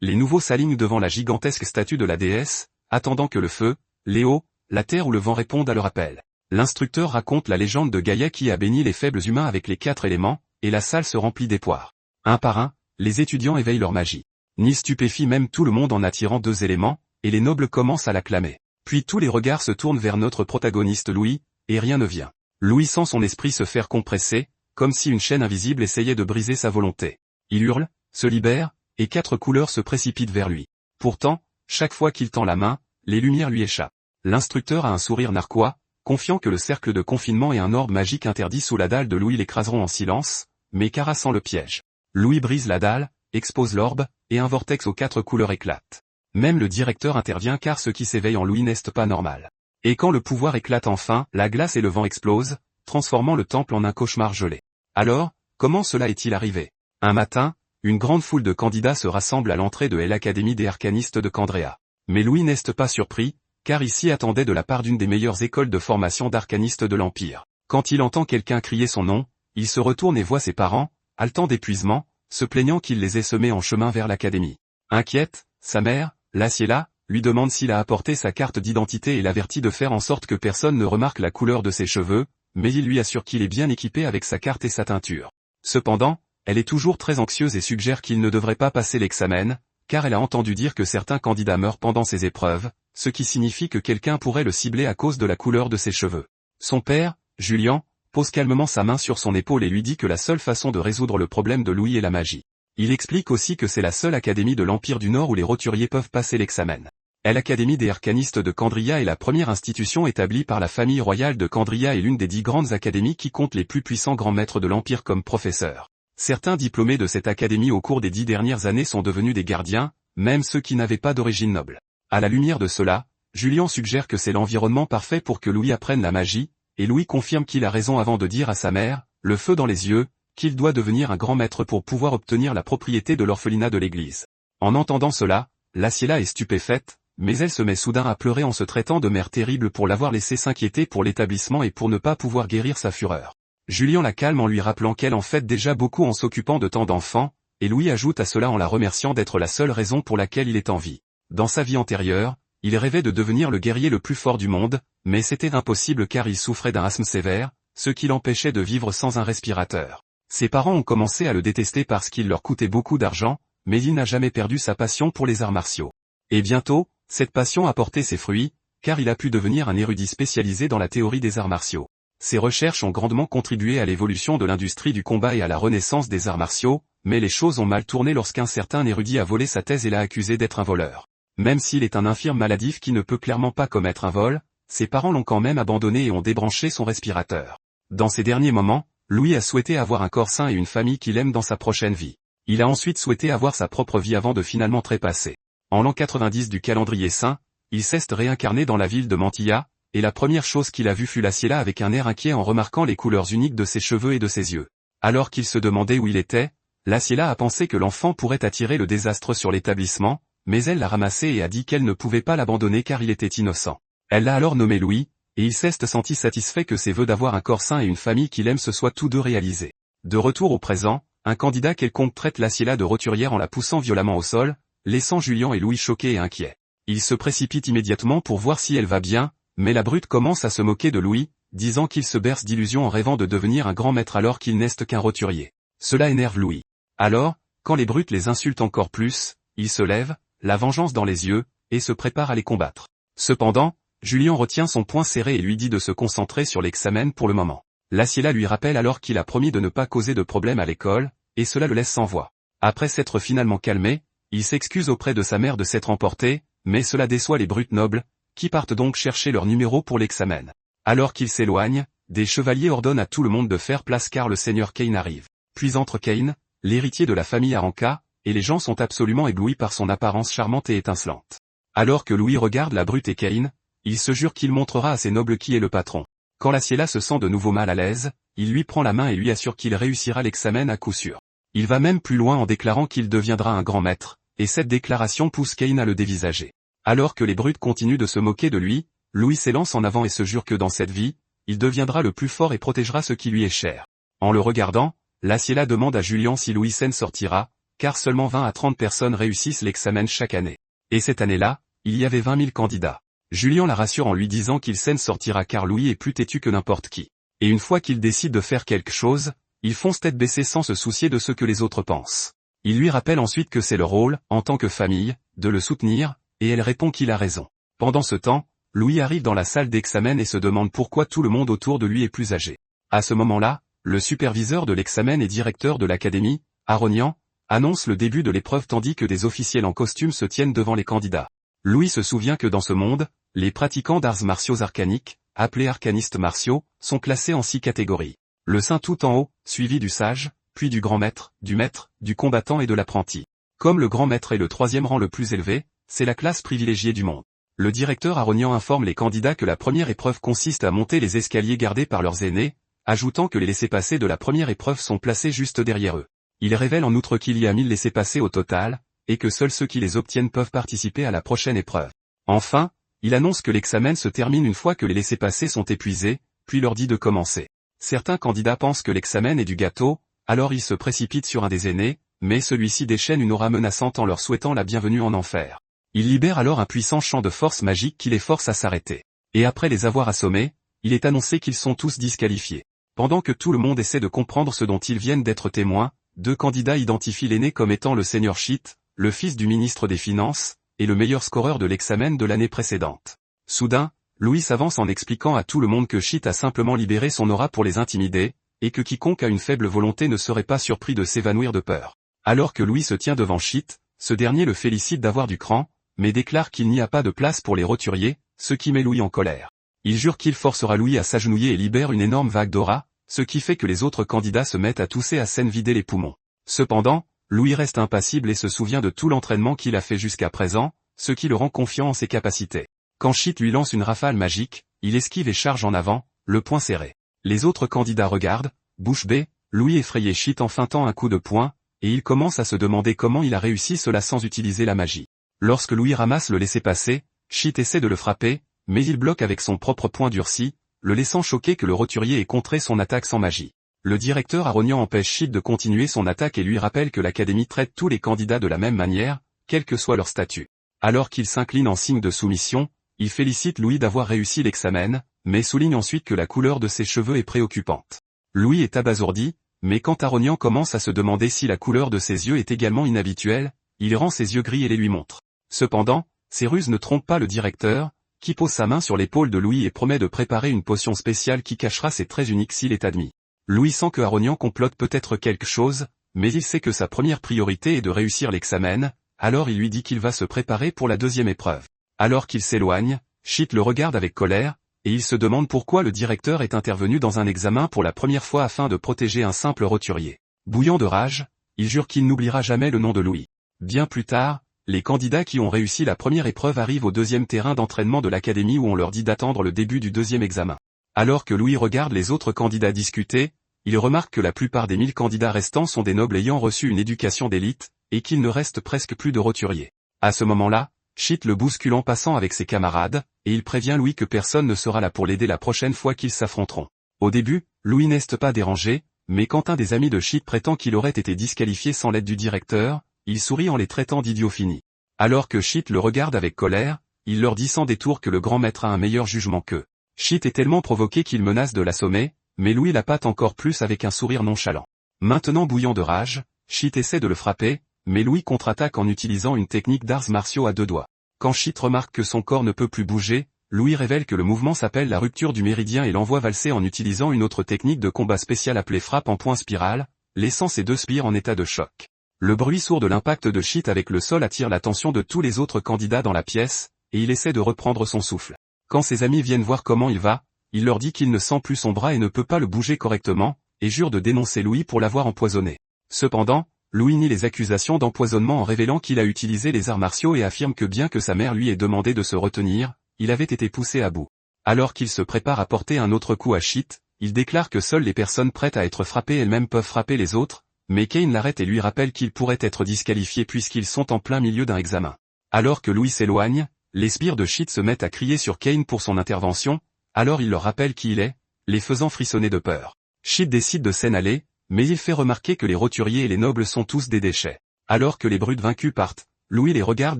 Les nouveaux s'alignent devant la gigantesque statue de la déesse, attendant que le feu, l'eau, la terre ou le vent répondent à leur appel. L'instructeur raconte la légende de Gaïa qui a béni les faibles humains avec les 4 éléments, et la salle se remplit d'espoir. Un par un, les étudiants éveillent leur magie. Ni stupéfie même tout le monde en attirant 2 éléments, et les nobles commencent à l'acclamer. Puis tous les regards se tournent vers notre protagoniste Louis, et rien ne vient. Louis sent son esprit se faire compresser, comme si une chaîne invisible essayait de briser sa volonté. Il hurle, se libère, et 4 couleurs se précipitent vers lui. Pourtant, chaque fois qu'il tend la main, les lumières lui échappent. L'instructeur a un sourire narquois, confiant que le cercle de confinement et un orbe magique interdit sous la dalle de Louis l'écraseront en silence, mais caressant le piège. Louis brise la dalle, expose l'orbe, et un vortex aux 4 couleurs éclate. Même le directeur intervient car ce qui s'éveille en Louis n'est pas normal. Et quand le pouvoir éclate enfin, la glace et le vent explosent, transformant le temple en un cauchemar gelé. Alors, comment cela est-il arrivé? Un matin, une grande foule de candidats se rassemble à l'entrée de l'Académie des arcanistes de Candrea. Mais Louis n'est pas surpris, car il s'y attendait de la part d'une des meilleures écoles de formation d'arcanistes de l'Empire. Quand il entend quelqu'un crier son nom, il se retourne et voit ses parents, haletant d'épuisement, se plaignant qu'il les ait semés en chemin vers l'académie. Inquiète, sa mère, Laciela, lui demande s'il a apporté sa carte d'identité et l'avertit de faire en sorte que personne ne remarque la couleur de ses cheveux, mais il lui assure qu'il est bien équipé avec sa carte et sa teinture. Cependant, elle est toujours très anxieuse et suggère qu'il ne devrait pas passer l'examen, car elle a entendu dire que certains candidats meurent pendant ces épreuves, ce qui signifie que quelqu'un pourrait le cibler à cause de la couleur de ses cheveux. Son père, Julian, pose calmement sa main sur son épaule et lui dit que la seule façon de résoudre le problème de Louis est la magie. Il explique aussi que c'est la seule académie de l'Empire du Nord où les roturiers peuvent passer l'examen. L'Académie des arcanistes de Candria est la première institution établie par la famille royale de Candria et l'une des 10 grandes académies qui comptent les plus puissants grands maîtres de l'Empire comme professeurs. Certains diplômés de cette académie au cours des 10 dernières années sont devenus des gardiens, même ceux qui n'avaient pas d'origine noble. À la lumière de cela, Julian suggère que c'est l'environnement parfait pour que Louis apprenne la magie, et Louis confirme qu'il a raison avant de dire à sa mère, le feu dans les yeux, qu'il doit devenir un grand maître pour pouvoir obtenir la propriété de l'orphelinat de l'église. En entendant cela, Laciela est stupéfaite, mais elle se met soudain à pleurer en se traitant de mère terrible pour l'avoir laissé s'inquiéter pour l'établissement et pour ne pas pouvoir guérir sa fureur. Julian la calme en lui rappelant qu'elle en fait déjà beaucoup en s'occupant de tant d'enfants, et Louis ajoute à cela en la remerciant d'être la seule raison pour laquelle il est en vie. Dans sa vie antérieure, il rêvait de devenir le guerrier le plus fort du monde, mais c'était impossible car il souffrait d'un asthme sévère, ce qui l'empêchait de vivre sans un respirateur. Ses parents ont commencé à le détester parce qu'il leur coûtait beaucoup d'argent, mais il n'a jamais perdu sa passion pour les arts martiaux. Et bientôt, cette passion a porté ses fruits, car il a pu devenir un érudit spécialisé dans la théorie des arts martiaux. Ses recherches ont grandement contribué à l'évolution de l'industrie du combat et à la renaissance des arts martiaux, mais les choses ont mal tourné lorsqu'un certain érudit a volé sa thèse et l'a accusé d'être un voleur. Même s'il est un infirme maladif qui ne peut clairement pas commettre un vol, ses parents l'ont quand même abandonné et ont débranché son respirateur. Dans ces derniers moments, Louis a souhaité avoir un corps sain et une famille qu'il aime dans sa prochaine vie. Il a ensuite souhaité avoir sa propre vie avant de finalement trépasser. En l'an 90 du calendrier saint, il s'est réincarné dans la ville de Mantilla, et la première chose qu'il a vue fut Laciela avec un air inquiet en remarquant les couleurs uniques de ses cheveux et de ses yeux. Alors qu'il se demandait où il était, Laciela a pensé que l'enfant pourrait attirer le désastre sur l'établissement, mais elle l'a ramassé et a dit qu'elle ne pouvait pas l'abandonner car il était innocent. Elle l'a alors nommé Louis, et il s'est senti satisfait que ses vœux d'avoir un corps sain et une famille qu'il aime se soient tous deux réalisés. De retour au présent, un candidat quelconque traite Laciela de roturière en la poussant violemment au sol, laissant Julian et Louis choqués et inquiets. Il se précipite immédiatement pour voir si elle va bien, mais la brute commence à se moquer de Louis, disant qu'il se berce d'illusions en rêvant de devenir un grand maître alors qu'il n'est qu'un roturier. Cela énerve Louis. Alors, quand les brutes les insultent encore plus, il se lève, la vengeance dans les yeux, et se prépare à les combattre. Cependant, Julian retient son poing serré et lui dit de se concentrer sur l'examen pour le moment. Laciela lui rappelle alors qu'il a promis de ne pas causer de problème à l'école, et cela le laisse sans voix. Après s'être finalement calmé, il s'excuse auprès de sa mère de s'être emporté, mais cela déçoit les brutes nobles, qui partent donc chercher leur numéro pour l'examen. Alors qu'il s'éloigne, des chevaliers ordonnent à tout le monde de faire place car le seigneur Kane arrive. Puis entre Kane, l'héritier de la famille Aranka, et les gens sont absolument éblouis par son apparence charmante et étincelante. Alors que Louis regarde la brute et Kane, il se jure qu'il montrera à ses nobles qui est le patron. Quand Laciela se sent de nouveau mal à l'aise, il lui prend la main et lui assure qu'il réussira l'examen à coup sûr. Il va même plus loin en déclarant qu'il deviendra un grand maître, et cette déclaration pousse Kane à le dévisager. Alors que les brutes continuent de se moquer de lui, Louis s'élance en avant et se jure que dans cette vie, il deviendra le plus fort et protégera ce qui lui est cher. En le regardant, Laciela demande à Julian si Louis s'en sortira, car seulement 20 à 30 personnes réussissent l'examen chaque année. Et cette année-là, il y avait 20 000 candidats. Julian la rassure en lui disant qu'il s'en sortira car Louis est plus têtu que n'importe qui. Et une fois qu'il décide de faire quelque chose, il fonce tête baissée sans se soucier de ce que les autres pensent. Il lui rappelle ensuite que c'est leur rôle, en tant que famille, de le soutenir, et elle répond qu'il a raison. Pendant ce temps, Louis arrive dans la salle d'examen et se demande pourquoi tout le monde autour de lui est plus âgé. À ce moment-là, le superviseur de l'examen et directeur de l'académie, Aronian, annonce le début de l'épreuve tandis que des officiels en costume se tiennent devant les candidats. Louis se souvient que dans ce monde, les pratiquants d'arts martiaux arcaniques, appelés arcanistes martiaux, sont classés en 6 catégories. Le saint tout en haut, suivi du sage, puis du grand maître, du combattant et de l'apprenti. Comme le grand maître est le 3e rang le plus élevé, c'est la classe privilégiée du monde. Le directeur Aronian informe les candidats que la première épreuve consiste à monter les escaliers gardés par leurs aînés, ajoutant que les laissez-passer de la première épreuve sont placés juste derrière eux. Il révèle en outre qu'il y a 1000 laissez-passer au total, et que seuls ceux qui les obtiennent peuvent participer à la prochaine épreuve. Enfin, il annonce que l'examen se termine une fois que les laissez-passer sont épuisés, puis leur dit de commencer. Certains candidats pensent que l'examen est du gâteau, alors ils se précipitent sur un des aînés, mais celui-ci déchaîne une aura menaçante en leur souhaitant la bienvenue en enfer. Il libère alors un puissant champ de force magique qui les force à s'arrêter. Et après les avoir assommés, il est annoncé qu'ils sont tous disqualifiés. Pendant que tout le monde essaie de comprendre ce dont ils viennent d'être témoins, 2 candidats identifient l'aîné comme étant le seigneur Shit, le fils du ministre des Finances, et le meilleur scoreur de l'examen de l'année précédente. Soudain, Louis s'avance en expliquant à tout le monde que Shit a simplement libéré son aura pour les intimider, et que quiconque a une faible volonté ne serait pas surpris de s'évanouir de peur. Alors que Louis se tient devant Shit, ce dernier le félicite d'avoir du cran, mais déclare qu'il n'y a pas de place pour les roturiers, ce qui met Louis en colère. Il jure qu'il forcera Louis à s'agenouiller et libère une énorme vague d'aura, ce qui fait que les autres candidats se mettent à tousser à s'en vider les poumons. Cependant, Louis reste impassible et se souvient de tout l'entraînement qu'il a fait jusqu'à présent, ce qui le rend confiant en ses capacités. Quand Shit lui lance une rafale magique, il esquive et charge en avant, le poing serré. Les autres candidats regardent, bouche bée, Louis effrayé Shit en feintant un coup de poing, et il commence à se demander comment il a réussi cela sans utiliser la magie. Lorsque Louis ramasse le laissez-passer, Shit essaie de le frapper, mais il bloque avec son propre poing durci, le laissant choqué que le roturier ait contré son attaque sans magie. Le directeur Aronian empêche Shit de continuer son attaque et lui rappelle que l'académie traite tous les candidats de la même manière, quel que soit leur statut. Alors qu'il s'incline en signe de soumission, il félicite Louis d'avoir réussi l'examen, mais souligne ensuite que la couleur de ses cheveux est préoccupante. Louis est abasourdi, mais quand Aronian commence à se demander si la couleur de ses yeux est également inhabituelle, il rend ses yeux gris et les lui montre. Cependant, ces ruses ne trompent pas le directeur, qui pose sa main sur l'épaule de Louis et promet de préparer une potion spéciale qui cachera ses traits uniques s'il est admis. Louis sent que Aronian complote peut-être quelque chose, mais il sait que sa première priorité est de réussir l'examen, alors il lui dit qu'il va se préparer pour la deuxième épreuve. Alors qu'il s'éloigne, Shit le regarde avec colère, et il se demande pourquoi le directeur est intervenu dans un examen pour la première fois afin de protéger un simple roturier. Bouillant de rage, il jure qu'il n'oubliera jamais le nom de Louis. Bien plus tard, les candidats qui ont réussi la première épreuve arrivent au deuxième terrain d'entraînement de l'académie où on leur dit d'attendre le début du deuxième examen. Alors que Louis regarde les autres candidats discuter, il remarque que la plupart des 1000 candidats restants sont des nobles ayant reçu une éducation d'élite, et qu'il ne reste presque plus de roturiers. À ce moment-là, Shit le bouscule en passant avec ses camarades, et il prévient Louis que personne ne sera là pour l'aider la prochaine fois qu'ils s'affronteront. Au début, Louis n'est pas dérangé, mais quand un des amis de Shit prétend qu'il aurait été disqualifié sans l'aide du directeur, il sourit en les traitant d'idiots finis. Alors que Shit le regarde avec colère, il leur dit sans détour que le grand maître a un meilleur jugement qu'eux. Shit est tellement provoqué qu'il menace de l'assommer, mais Louis l'appâte encore plus avec un sourire nonchalant. Maintenant bouillant de rage, Shit essaie de le frapper, mais Louis contre-attaque en utilisant une technique d'arts martiaux à 2 doigts. Quand Shit remarque que son corps ne peut plus bouger, Louis révèle que le mouvement s'appelle la rupture du méridien et l'envoie valser en utilisant une autre technique de combat spéciale appelée frappe en point spirale, laissant ses 2 sbires en état de choc. Le bruit sourd de l'impact de Shit avec le sol attire l'attention de tous les autres candidats dans la pièce, et il essaie de reprendre son souffle. Quand ses amis viennent voir comment il va, il leur dit qu'il ne sent plus son bras et ne peut pas le bouger correctement, et jure de dénoncer Louis pour l'avoir empoisonné. Cependant, Louis nie les accusations d'empoisonnement en révélant qu'il a utilisé les arts martiaux et affirme que bien que sa mère lui ait demandé de se retenir, il avait été poussé à bout. Alors qu'il se prépare à porter un autre coup à Shit, il déclare que seules les personnes prêtes à être frappées elles-mêmes peuvent frapper les autres, mais Kane l'arrête et lui rappelle qu'il pourrait être disqualifié puisqu'ils sont en plein milieu d'un examen. Alors que Louis s'éloigne, les sbires de Shit se mettent à crier sur Kane pour son intervention, alors il leur rappelle qui il est, les faisant frissonner de peur. Shit décide de s'en aller, mais il fait remarquer que les roturiers et les nobles sont tous des déchets. Alors que les brutes vaincus partent, Louis les regarde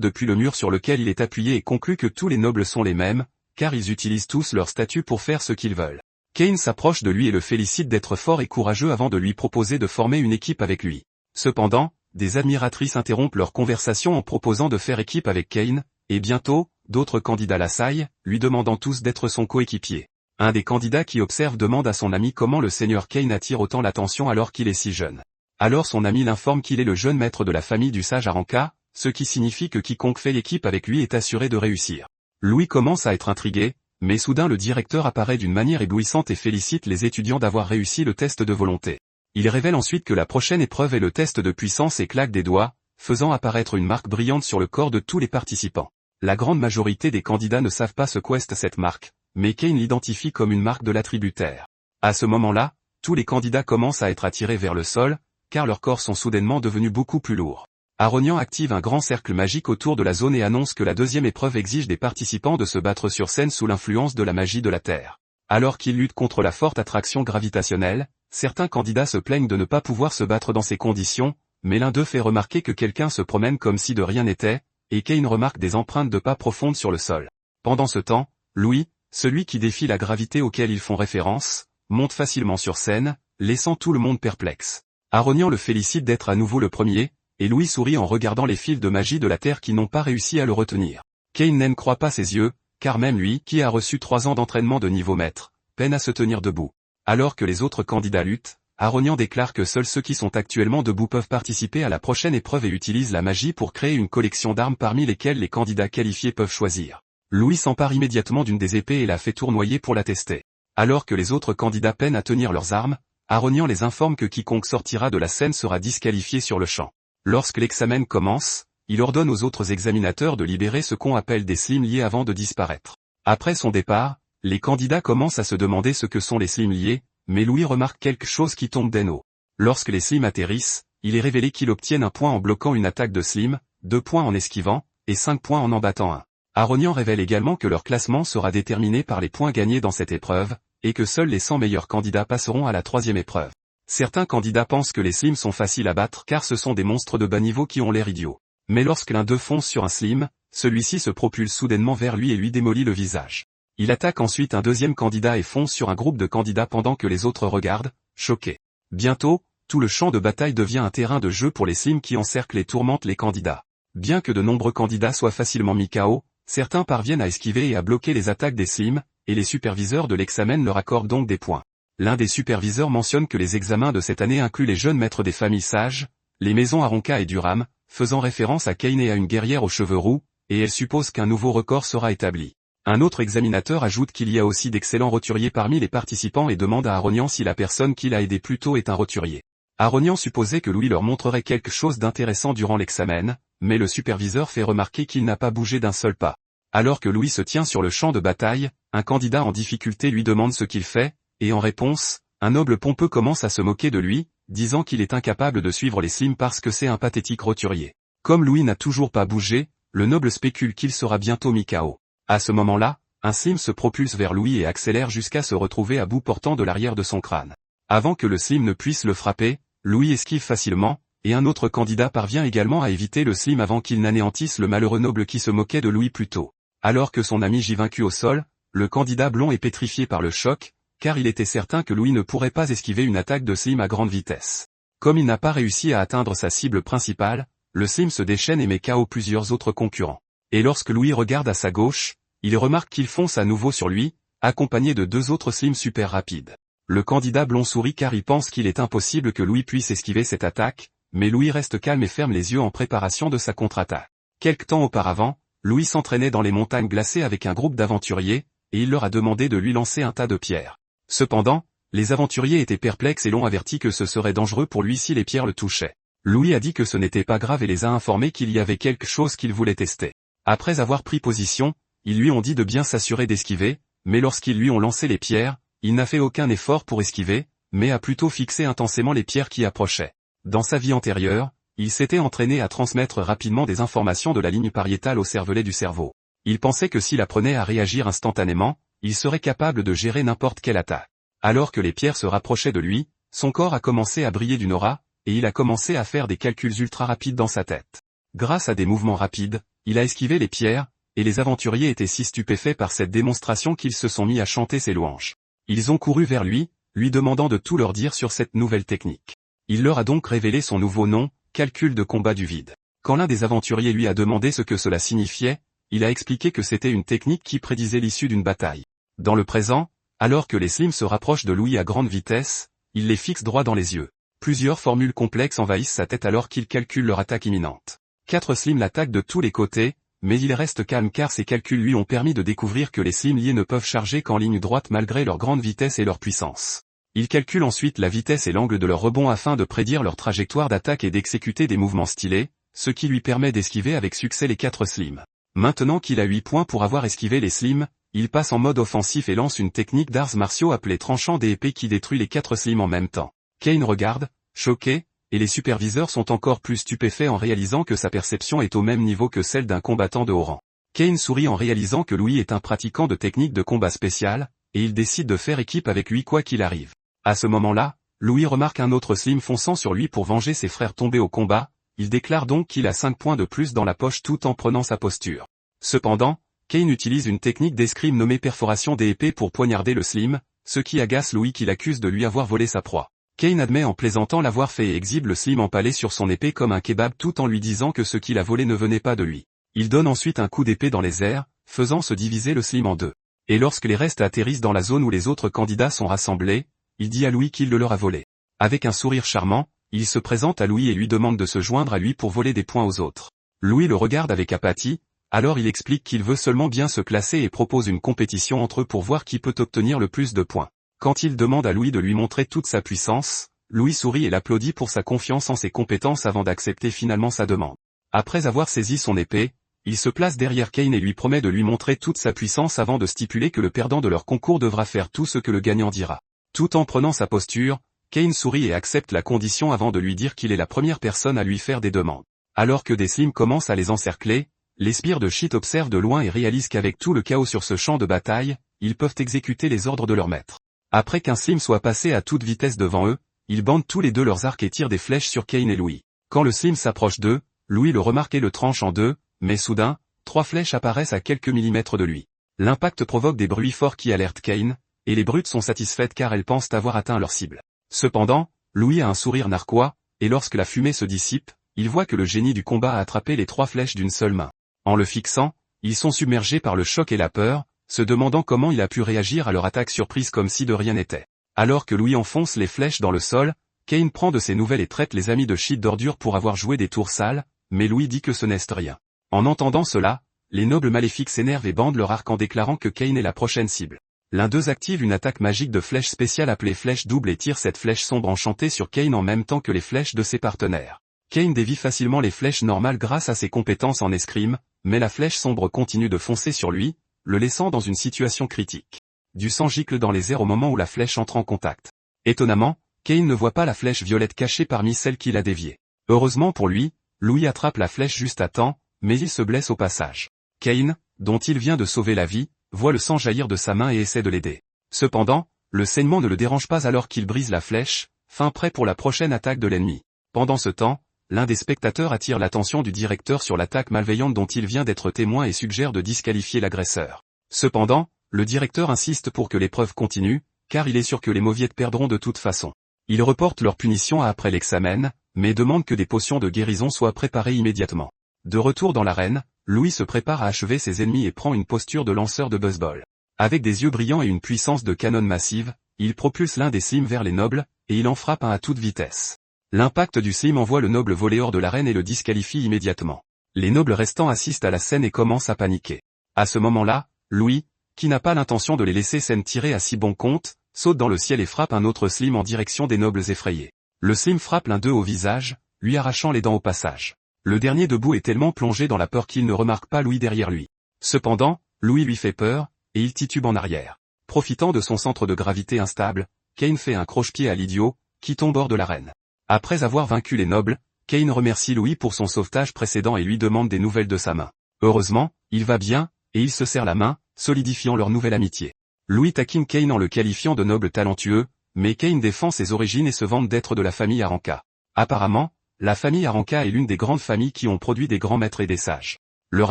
depuis le mur sur lequel il est appuyé et conclut que tous les nobles sont les mêmes, car ils utilisent tous leur statut pour faire ce qu'ils veulent. Kain s'approche de lui et le félicite d'être fort et courageux avant de lui proposer de former une équipe avec lui. Cependant, des admiratrices interrompent leur conversation en proposant de faire équipe avec Kain, et bientôt, d'autres candidats l'assaillent, lui demandant tous d'être son coéquipier. Un des candidats qui observe demande à son ami comment le seigneur Kain attire autant l'attention alors qu'il est si jeune. Alors son ami l'informe qu'il est le jeune maître de la famille du sage Aranka, ce qui signifie que quiconque fait l'équipe avec lui est assuré de réussir. Louis commence à être intrigué, mais soudain le directeur apparaît d'une manière éblouissante et félicite les étudiants d'avoir réussi le test de volonté. Il révèle ensuite que la prochaine épreuve est le test de puissance et claque des doigts, faisant apparaître une marque brillante sur le corps de tous les participants. La grande majorité des candidats ne savent pas ce qu'est cette marque, mais Kain l'identifie comme une marque de l'attributaire. À ce moment-là, tous les candidats commencent à être attirés vers le sol, car leurs corps sont soudainement devenus beaucoup plus lourds. Aronian active un grand cercle magique autour de la zone et annonce que la deuxième épreuve exige des participants de se battre sur scène sous l'influence de la magie de la Terre. Alors qu'ils luttent contre la forte attraction gravitationnelle, certains candidats se plaignent de ne pas pouvoir se battre dans ces conditions, mais l'un d'eux fait remarquer que quelqu'un se promène comme si de rien n'était, et Kain remarque des empreintes de pas profondes sur le sol. Pendant ce temps, Louis, celui qui défie la gravité auquel ils font référence, monte facilement sur scène, laissant tout le monde perplexe. Aronian le félicite d'être à nouveau le premier, et Louis sourit en regardant les fils de magie de la Terre qui n'ont pas réussi à le retenir. Kain n'en croit pas ses yeux, car même lui, qui a reçu 3 ans d'entraînement de niveau maître, peine à se tenir debout. Alors que les autres candidats luttent, Aronian déclare que seuls ceux qui sont actuellement debout peuvent participer à la prochaine épreuve et utilise la magie pour créer une collection d'armes parmi lesquelles les candidats qualifiés peuvent choisir. Louis s'empare immédiatement d'une des épées et la fait tournoyer pour la tester. Alors que les autres candidats peinent à tenir leurs armes, Aronian les informe que quiconque sortira de la scène sera disqualifié sur le champ. Lorsque l'examen commence, il ordonne aux autres examinateurs de libérer ce qu'on appelle des slime-liés avant de disparaître. Après son départ, les candidats commencent à se demander ce que sont les slime-liés, mais Louis remarque quelque chose qui tombe des eaux. Lorsque les slimes atterrissent, il est révélé qu'ils obtiennent un point en bloquant une attaque de slime, 2 points en esquivant, et 5 points en battant un. Aronian révèle également que leur classement sera déterminé par les points gagnés dans cette épreuve, et que seuls les 100 meilleurs candidats passeront à la 3e épreuve. Certains candidats pensent que les slimes sont faciles à battre car ce sont des monstres de bas niveau qui ont l'air idiots. Mais lorsque l'un d'eux fonce sur un slime, celui-ci se propulse soudainement vers lui et lui démolit le visage. Il attaque ensuite un deuxième candidat et fonce sur un groupe de candidats pendant que les autres regardent, choqués. Bientôt, tout le champ de bataille devient un terrain de jeu pour les slimes qui encerclent et tourmentent les candidats. Bien que de nombreux candidats soient facilement mis KO, certains parviennent à esquiver et à bloquer les attaques des slimes, et les superviseurs de l'examen leur accordent donc des points. L'un des superviseurs mentionne que les examens de cette année incluent les jeunes maîtres des familles sages, les maisons Aronka et Durham, faisant référence à Kain et à une guerrière aux cheveux roux, et elle suppose qu'un nouveau record sera établi. Un autre examinateur ajoute qu'il y a aussi d'excellents roturiers parmi les participants et demande à Aronian si la personne qu'il a aidé plus tôt est un roturier. Aronian supposait que Louis leur montrerait quelque chose d'intéressant durant l'examen, mais le superviseur fait remarquer qu'il n'a pas bougé d'un seul pas. Alors que Louis se tient sur le champ de bataille, un candidat en difficulté lui demande ce qu'il fait, et en réponse, un noble pompeux commence à se moquer de lui, disant qu'il est incapable de suivre les slimes parce que c'est un pathétique roturier. Comme Louis n'a toujours pas bougé, le noble spécule qu'il sera bientôt mis KO. À ce moment-là, un slime se propulse vers Louis et accélère jusqu'à se retrouver à bout portant de l'arrière de son crâne. Avant que le slime ne puisse le frapper, Louis esquive facilement, et un autre candidat parvient également à éviter le slime avant qu'il n'anéantisse le malheureux noble qui se moquait de Louis plus tôt. Alors que son ami gît vaincu au sol, le candidat blond est pétrifié par le choc, car il était certain que Louis ne pourrait pas esquiver une attaque de slime à grande vitesse. Comme il n'a pas réussi à atteindre sa cible principale, le slime se déchaîne et met KO plusieurs autres concurrents. Et lorsque Louis regarde à sa gauche, il remarque qu'il fonce à nouveau sur lui, accompagné de 2 autres slimes super rapides. Le candidat blond sourit car il pense qu'il est impossible que Louis puisse esquiver cette attaque, mais Louis reste calme et ferme les yeux en préparation de sa contre-attaque. Quelque temps auparavant, Louis s'entraînait dans les montagnes glacées avec un groupe d'aventuriers, et il leur a demandé de lui lancer un tas de pierres. Cependant, les aventuriers étaient perplexes et l'ont averti que ce serait dangereux pour lui si les pierres le touchaient. Louis a dit que ce n'était pas grave et les a informés qu'il y avait quelque chose qu'il voulait tester. Après avoir pris position, ils lui ont dit de bien s'assurer d'esquiver, mais lorsqu'ils lui ont lancé les pierres, il n'a fait aucun effort pour esquiver, mais a plutôt fixé intensément les pierres qui approchaient. Dans sa vie antérieure, il s'était entraîné à transmettre rapidement des informations de la ligne pariétale au cervelet du cerveau. Il pensait que s'il apprenait à réagir instantanément, il serait capable de gérer n'importe quelle attaque. Alors que les pierres se rapprochaient de lui, son corps a commencé à briller d'une aura, et il a commencé à faire des calculs ultra rapides dans sa tête. Grâce à des mouvements rapides, il a esquivé les pierres, et les aventuriers étaient si stupéfaits par cette démonstration qu'ils se sont mis à chanter ses louanges. Ils ont couru vers lui demandant de tout leur dire sur cette nouvelle technique. Il leur a donc révélé son nouveau nom, calcul de combat du vide. Quand l'un des aventuriers lui a demandé ce que cela signifiait, il a expliqué que c'était une technique qui prédisait l'issue d'une bataille. Dans le présent, alors que les Slims se rapprochent de Louis à grande vitesse, il les fixe droit dans les yeux. Plusieurs formules complexes envahissent sa tête alors qu'il calcule leur attaque imminente. 4 Slims l'attaquent de tous les côtés, mais il reste calme car ses calculs lui ont permis de découvrir que les Slims liés ne peuvent charger qu'en ligne droite malgré leur grande vitesse et leur puissance. Il calcule ensuite la vitesse et l'angle de leur rebond afin de prédire leur trajectoire d'attaque et d'exécuter des mouvements stylés, ce qui lui permet d'esquiver avec succès les 4 Slims. Maintenant qu'il a 8 points pour avoir esquivé les Slims, il passe en mode offensif et lance une technique d'arts martiaux appelée tranchant des épées qui détruit les 4 Slims en même temps. Kane regarde, choqué, et les superviseurs sont encore plus stupéfaits en réalisant que sa perception est au même niveau que celle d'un combattant de haut rang. Kane sourit en réalisant que Louis est un pratiquant de techniques de combat spéciales, et il décide de faire équipe avec lui quoi qu'il arrive. À ce moment-là, Louis remarque un autre Slim fonçant sur lui pour venger ses frères tombés au combat, il déclare donc qu'il a 5 points de plus dans la poche tout en prenant sa posture. Cependant, Kane utilise une technique d'escrime nommée perforation des épées pour poignarder le Slim, ce qui agace Louis qui l'accuse de lui avoir volé sa proie. Kane admet en plaisantant l'avoir fait et exhibe le Slim empalé sur son épée comme un kebab tout en lui disant que ce qu'il a volé ne venait pas de lui. Il donne ensuite un coup d'épée dans les airs, faisant se diviser le Slim en deux. Et lorsque les restes atterrissent dans la zone où les autres candidats sont rassemblés, il dit à Louis qu'il le leur a volé. Avec un sourire charmant, il se présente à Louis et lui demande de se joindre à lui pour voler des points aux autres. Louis le regarde avec apathie, alors il explique qu'il veut seulement bien se classer et propose une compétition entre eux pour voir qui peut obtenir le plus de points. Quand il demande à Louis de lui montrer toute sa puissance, Louis sourit et l'applaudit pour sa confiance en ses compétences avant d'accepter finalement sa demande. Après avoir saisi son épée, il se place derrière Kane et lui promet de lui montrer toute sa puissance avant de stipuler que le perdant de leur concours devra faire tout ce que le gagnant dira. Tout en prenant sa posture, Kane sourit et accepte la condition avant de lui dire qu'il est la première personne à lui faire des demandes. Alors que des Slims commencent à les encercler, les sbires de Shit observent de loin et réalisent qu'avec tout le chaos sur ce champ de bataille, ils peuvent exécuter les ordres de leur maître. Après qu'un Slim soit passé à toute vitesse devant eux, ils bandent tous les deux leurs arcs et tirent des flèches sur Kane et Louis. Quand le Slim s'approche d'eux, Louis le remarque et le tranche en deux, mais soudain, 3 flèches apparaissent à quelques millimètres de lui. L'impact provoque des bruits forts qui alertent Kane, et les brutes sont satisfaites car elles pensent avoir atteint leur cible. Cependant, Louis a un sourire narquois, et lorsque la fumée se dissipe, il voit que le génie du combat a attrapé les 3 flèches d'une seule main. En le fixant, ils sont submergés par le choc et la peur, se demandant comment il a pu réagir à leur attaque surprise comme si de rien n'était. Alors que Louis enfonce les flèches dans le sol, Kane prend de ses nouvelles et traite les amis de Shit d'ordures pour avoir joué des tours sales, mais Louis dit que ce n'est rien. En entendant cela, les nobles maléfiques s'énervent et bandent leur arc en déclarant que Kane est la prochaine cible. L'un d'eux active une attaque magique de flèche spéciale appelée flèche double et tire cette flèche sombre enchantée sur Kane en même temps que les flèches de ses partenaires. Kane dévie facilement les flèches normales grâce à ses compétences en escrime, mais la flèche sombre continue de foncer sur lui, le laissant dans une situation critique. Du sang gicle dans les airs au moment où la flèche entre en contact. Étonnamment, Kane ne voit pas la flèche violette cachée parmi celles qu'il a déviées. Heureusement pour lui, Louis attrape la flèche juste à temps, mais il se blesse au passage. Kane, dont il vient de sauver la vie, voit le sang jaillir de sa main et essaie de l'aider. Cependant, le saignement ne le dérange pas alors qu'il brise la flèche, fin prêt pour la prochaine attaque de l'ennemi. Pendant ce temps, l'un des spectateurs attire l'attention du directeur sur l'attaque malveillante dont il vient d'être témoin et suggère de disqualifier l'agresseur. Cependant, le directeur insiste pour que l'épreuve continue, car il est sûr que les mauviettes perdront de toute façon. Il reporte leur punition à après l'examen, mais demande que des potions de guérison soient préparées immédiatement. De retour dans l'arène, Louis se prépare à achever ses ennemis et prend une posture de lanceur de baseball. Avec des yeux brillants et une puissance de canon massive, il propulse l'un des Slims vers les nobles, et il en frappe un à toute vitesse. L'impact du Slim envoie le noble voler hors de l'arène et le disqualifie immédiatement. Les nobles restants assistent à la scène et commencent à paniquer. À ce moment-là, Louis, qui n'a pas l'intention de les laisser scène tirer à si bon compte, saute dans le ciel et frappe un autre Slim en direction des nobles effrayés. Le Slim frappe l'un d'eux au visage, lui arrachant les dents au passage. Le dernier debout est tellement plongé dans la peur qu'il ne remarque pas Louis derrière lui. Cependant, Louis lui fait peur, et il titube en arrière. Profitant de son centre de gravité instable, Kane fait un croche-pied à l'idiot, qui tombe hors de l'arène. Après avoir vaincu les nobles, Kane remercie Louis pour son sauvetage précédent et lui demande des nouvelles de sa main. Heureusement, il va bien, et ils se serrent la main, solidifiant leur nouvelle amitié. Louis taquine Kane en le qualifiant de noble talentueux, mais Kane défend ses origines et se vante d'être de la famille Aranka. Apparemment, la famille Aranka est l'une des grandes familles qui ont produit des grands maîtres et des sages. Leur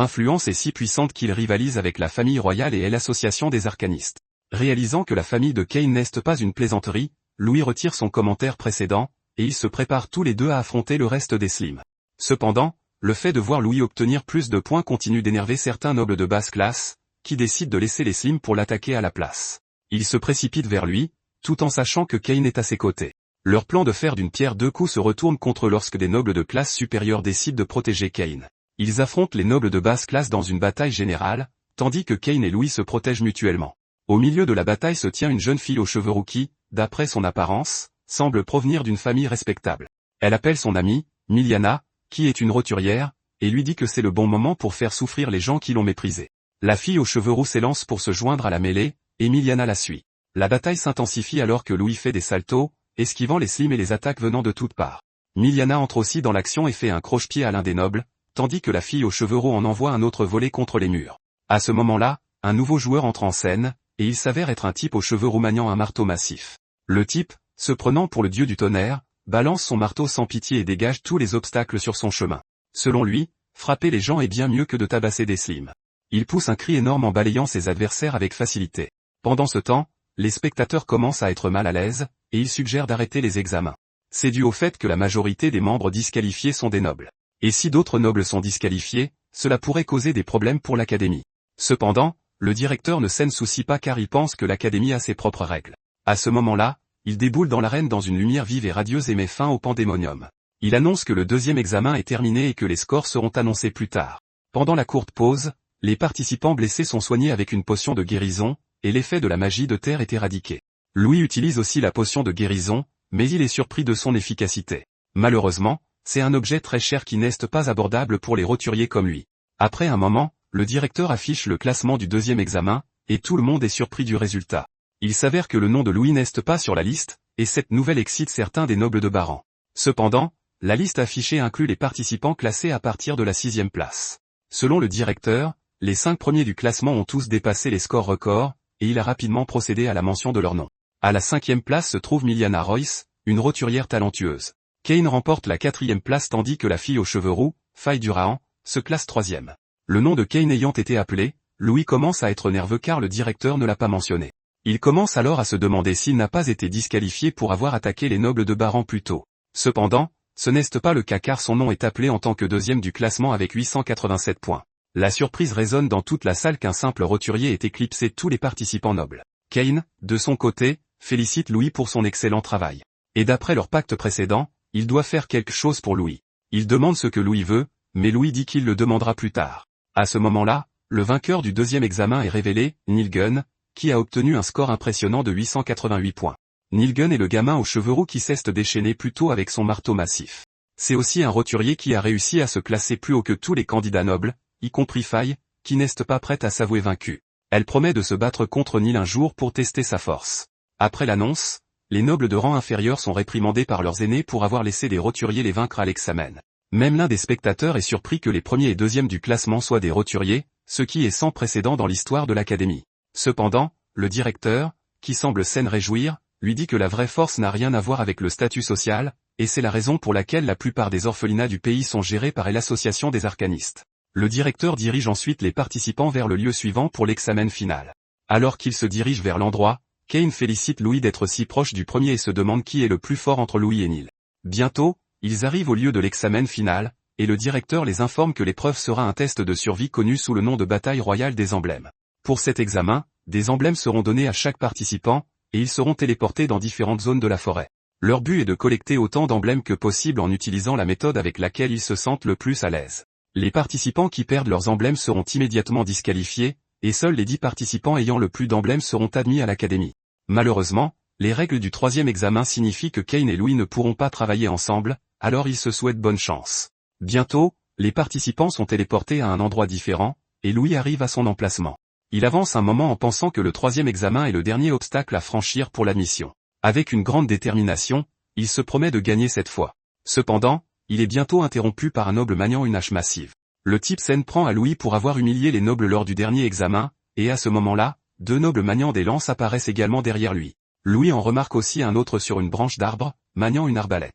influence est si puissante qu'ils rivalisent avec la famille royale et l'association des arcanistes. Réalisant que la famille de Kane n'est pas une plaisanterie, Louis retire son commentaire précédent, et ils se préparent tous les deux à affronter le reste des Slims. Cependant, le fait de voir Louis obtenir plus de points continue d'énerver certains nobles de basse classe, qui décident de laisser les Slims pour l'attaquer à la place. Ils se précipitent vers lui, tout en sachant que Kane est à ses côtés. Leur plan de faire d'une pierre deux coups se retourne contre lorsque des nobles de classe supérieure décident de protéger Kane. Ils affrontent les nobles de basse classe dans une bataille générale, tandis que Kane et Louis se protègent mutuellement. Au milieu de la bataille se tient une jeune fille aux cheveux roux qui, d'après son apparence, semble provenir d'une famille respectable. Elle appelle son amie, Miliana, qui est une roturière, et lui dit que c'est le bon moment pour faire souffrir les gens qui l'ont méprisée. La fille aux cheveux roux s'élance pour se joindre à la mêlée, et Miliana la suit. La bataille s'intensifie alors que Louis fait des saltos, esquivant les Slims et les attaques venant de toutes parts. Miliana entre aussi dans l'action et fait un croche-pied à l'un des nobles, tandis que la fille aux cheveux roux en envoie un autre volet contre les murs. À ce moment-là, un nouveau joueur entre en scène, et il s'avère être un type aux cheveux roux maniant un marteau massif. Le type, se prenant pour le dieu du tonnerre, balance son marteau sans pitié et dégage tous les obstacles sur son chemin. Selon lui, frapper les gens est bien mieux que de tabasser des Slims. Il pousse un cri énorme en balayant ses adversaires avec facilité. Pendant ce temps, les spectateurs commencent à être mal à l'aise, et ils suggèrent d'arrêter les examens. C'est dû au fait que la majorité des membres disqualifiés sont des nobles. Et si d'autres nobles sont disqualifiés, cela pourrait causer des problèmes pour l'académie. Cependant, le directeur ne s'en soucie pas car il pense que l'académie a ses propres règles. À ce moment-là, il déboule dans l'arène dans une lumière vive et radieuse et met fin au pandémonium. Il annonce que le deuxième examen est terminé et que les scores seront annoncés plus tard. Pendant la courte pause, les participants blessés sont soignés avec une potion de guérison, et l'effet de la magie de terre est éradiqué. Louis utilise aussi la potion de guérison, mais il est surpris de son efficacité. Malheureusement, c'est un objet très cher qui n'est pas abordable pour les roturiers comme lui. Après un moment, le directeur affiche le classement du deuxième examen, et tout le monde est surpris du résultat. Il s'avère que le nom de Louis n'est pas sur la liste, et cette nouvelle excite certains des nobles de Baran. Cependant, la liste affichée inclut les participants classés à partir de la 6e place. Selon le directeur, les 5 premiers du classement ont tous dépassé les scores records, et il a rapidement procédé à la mention de leur nom. À la 5e place se trouve Miliana Royce, une roturière talentueuse. Kane remporte la 4e place tandis que la fille aux cheveux roux, Faye Durahan, se classe 3e. Le nom de Kane ayant été appelé, Louis commence à être nerveux car le directeur ne l'a pas mentionné. Il commence alors à se demander s'il n'a pas été disqualifié pour avoir attaqué les nobles de Baran plus tôt. Cependant, ce n'est pas le cas car son nom est appelé en tant que deuxième du classement avec 887 points. La surprise résonne dans toute la salle qu'un simple roturier ait éclipsé tous les participants nobles. Kane, de son côté, félicite Louis pour son excellent travail. Et d'après leur pacte précédent, il doit faire quelque chose pour Louis. Il demande ce que Louis veut, mais Louis dit qu'il le demandera plus tard. À ce moment-là, le vainqueur du deuxième examen est révélé, Nilgun, qui a obtenu un score impressionnant de 888 points. Nilgun est le gamin aux cheveux roux qui cesse de déchaîner plus tôt avec son marteau massif. C'est aussi un roturier qui a réussi à se classer plus haut que tous les candidats nobles, y compris Faye, qui n'est pas prête à s'avouer vaincue. Elle promet de se battre contre Nil un jour pour tester sa force. Après l'annonce, les nobles de rang inférieur sont réprimandés par leurs aînés pour avoir laissé des roturiers les vaincre à l'examen. Même l'un des spectateurs est surpris que les premiers et deuxièmes du classement soient des roturiers, ce qui est sans précédent dans l'histoire de l'académie. Cependant, le directeur, qui semble s'en réjouir, lui dit que la vraie force n'a rien à voir avec le statut social, et c'est la raison pour laquelle la plupart des orphelinats du pays sont gérés par l'association des arcanistes. Le directeur dirige ensuite les participants vers le lieu suivant pour l'examen final. Alors qu'il se dirige vers l'endroit, Kane félicite Louis d'être si proche du premier et se demande qui est le plus fort entre Louis et Nil. Bientôt, ils arrivent au lieu de l'examen final, et le directeur les informe que l'épreuve sera un test de survie connu sous le nom de bataille royale des emblèmes. Pour cet examen, des emblèmes seront donnés à chaque participant, et ils seront téléportés dans différentes zones de la forêt. Leur but est de collecter autant d'emblèmes que possible en utilisant la méthode avec laquelle ils se sentent le plus à l'aise. Les participants qui perdent leurs emblèmes seront immédiatement disqualifiés, et seuls les 10 participants ayant le plus d'emblèmes seront admis à l'académie. Malheureusement, les règles du troisième examen signifient que Kane et Louis ne pourront pas travailler ensemble, alors ils se souhaitent bonne chance. Bientôt, les participants sont téléportés à un endroit différent, et Louis arrive à son emplacement. Il avance un moment en pensant que le troisième examen est le dernier obstacle à franchir pour l'admission. Avec une grande détermination, il se promet de gagner cette fois. Cependant, il est bientôt interrompu par un noble maniant une hache massive. Le type s'en prend à Louis pour avoir humilié les nobles lors du dernier examen, et à ce moment-là, 2 nobles maniant des lances apparaissent également derrière lui. Louis en remarque aussi un autre sur une branche d'arbre, maniant une arbalète.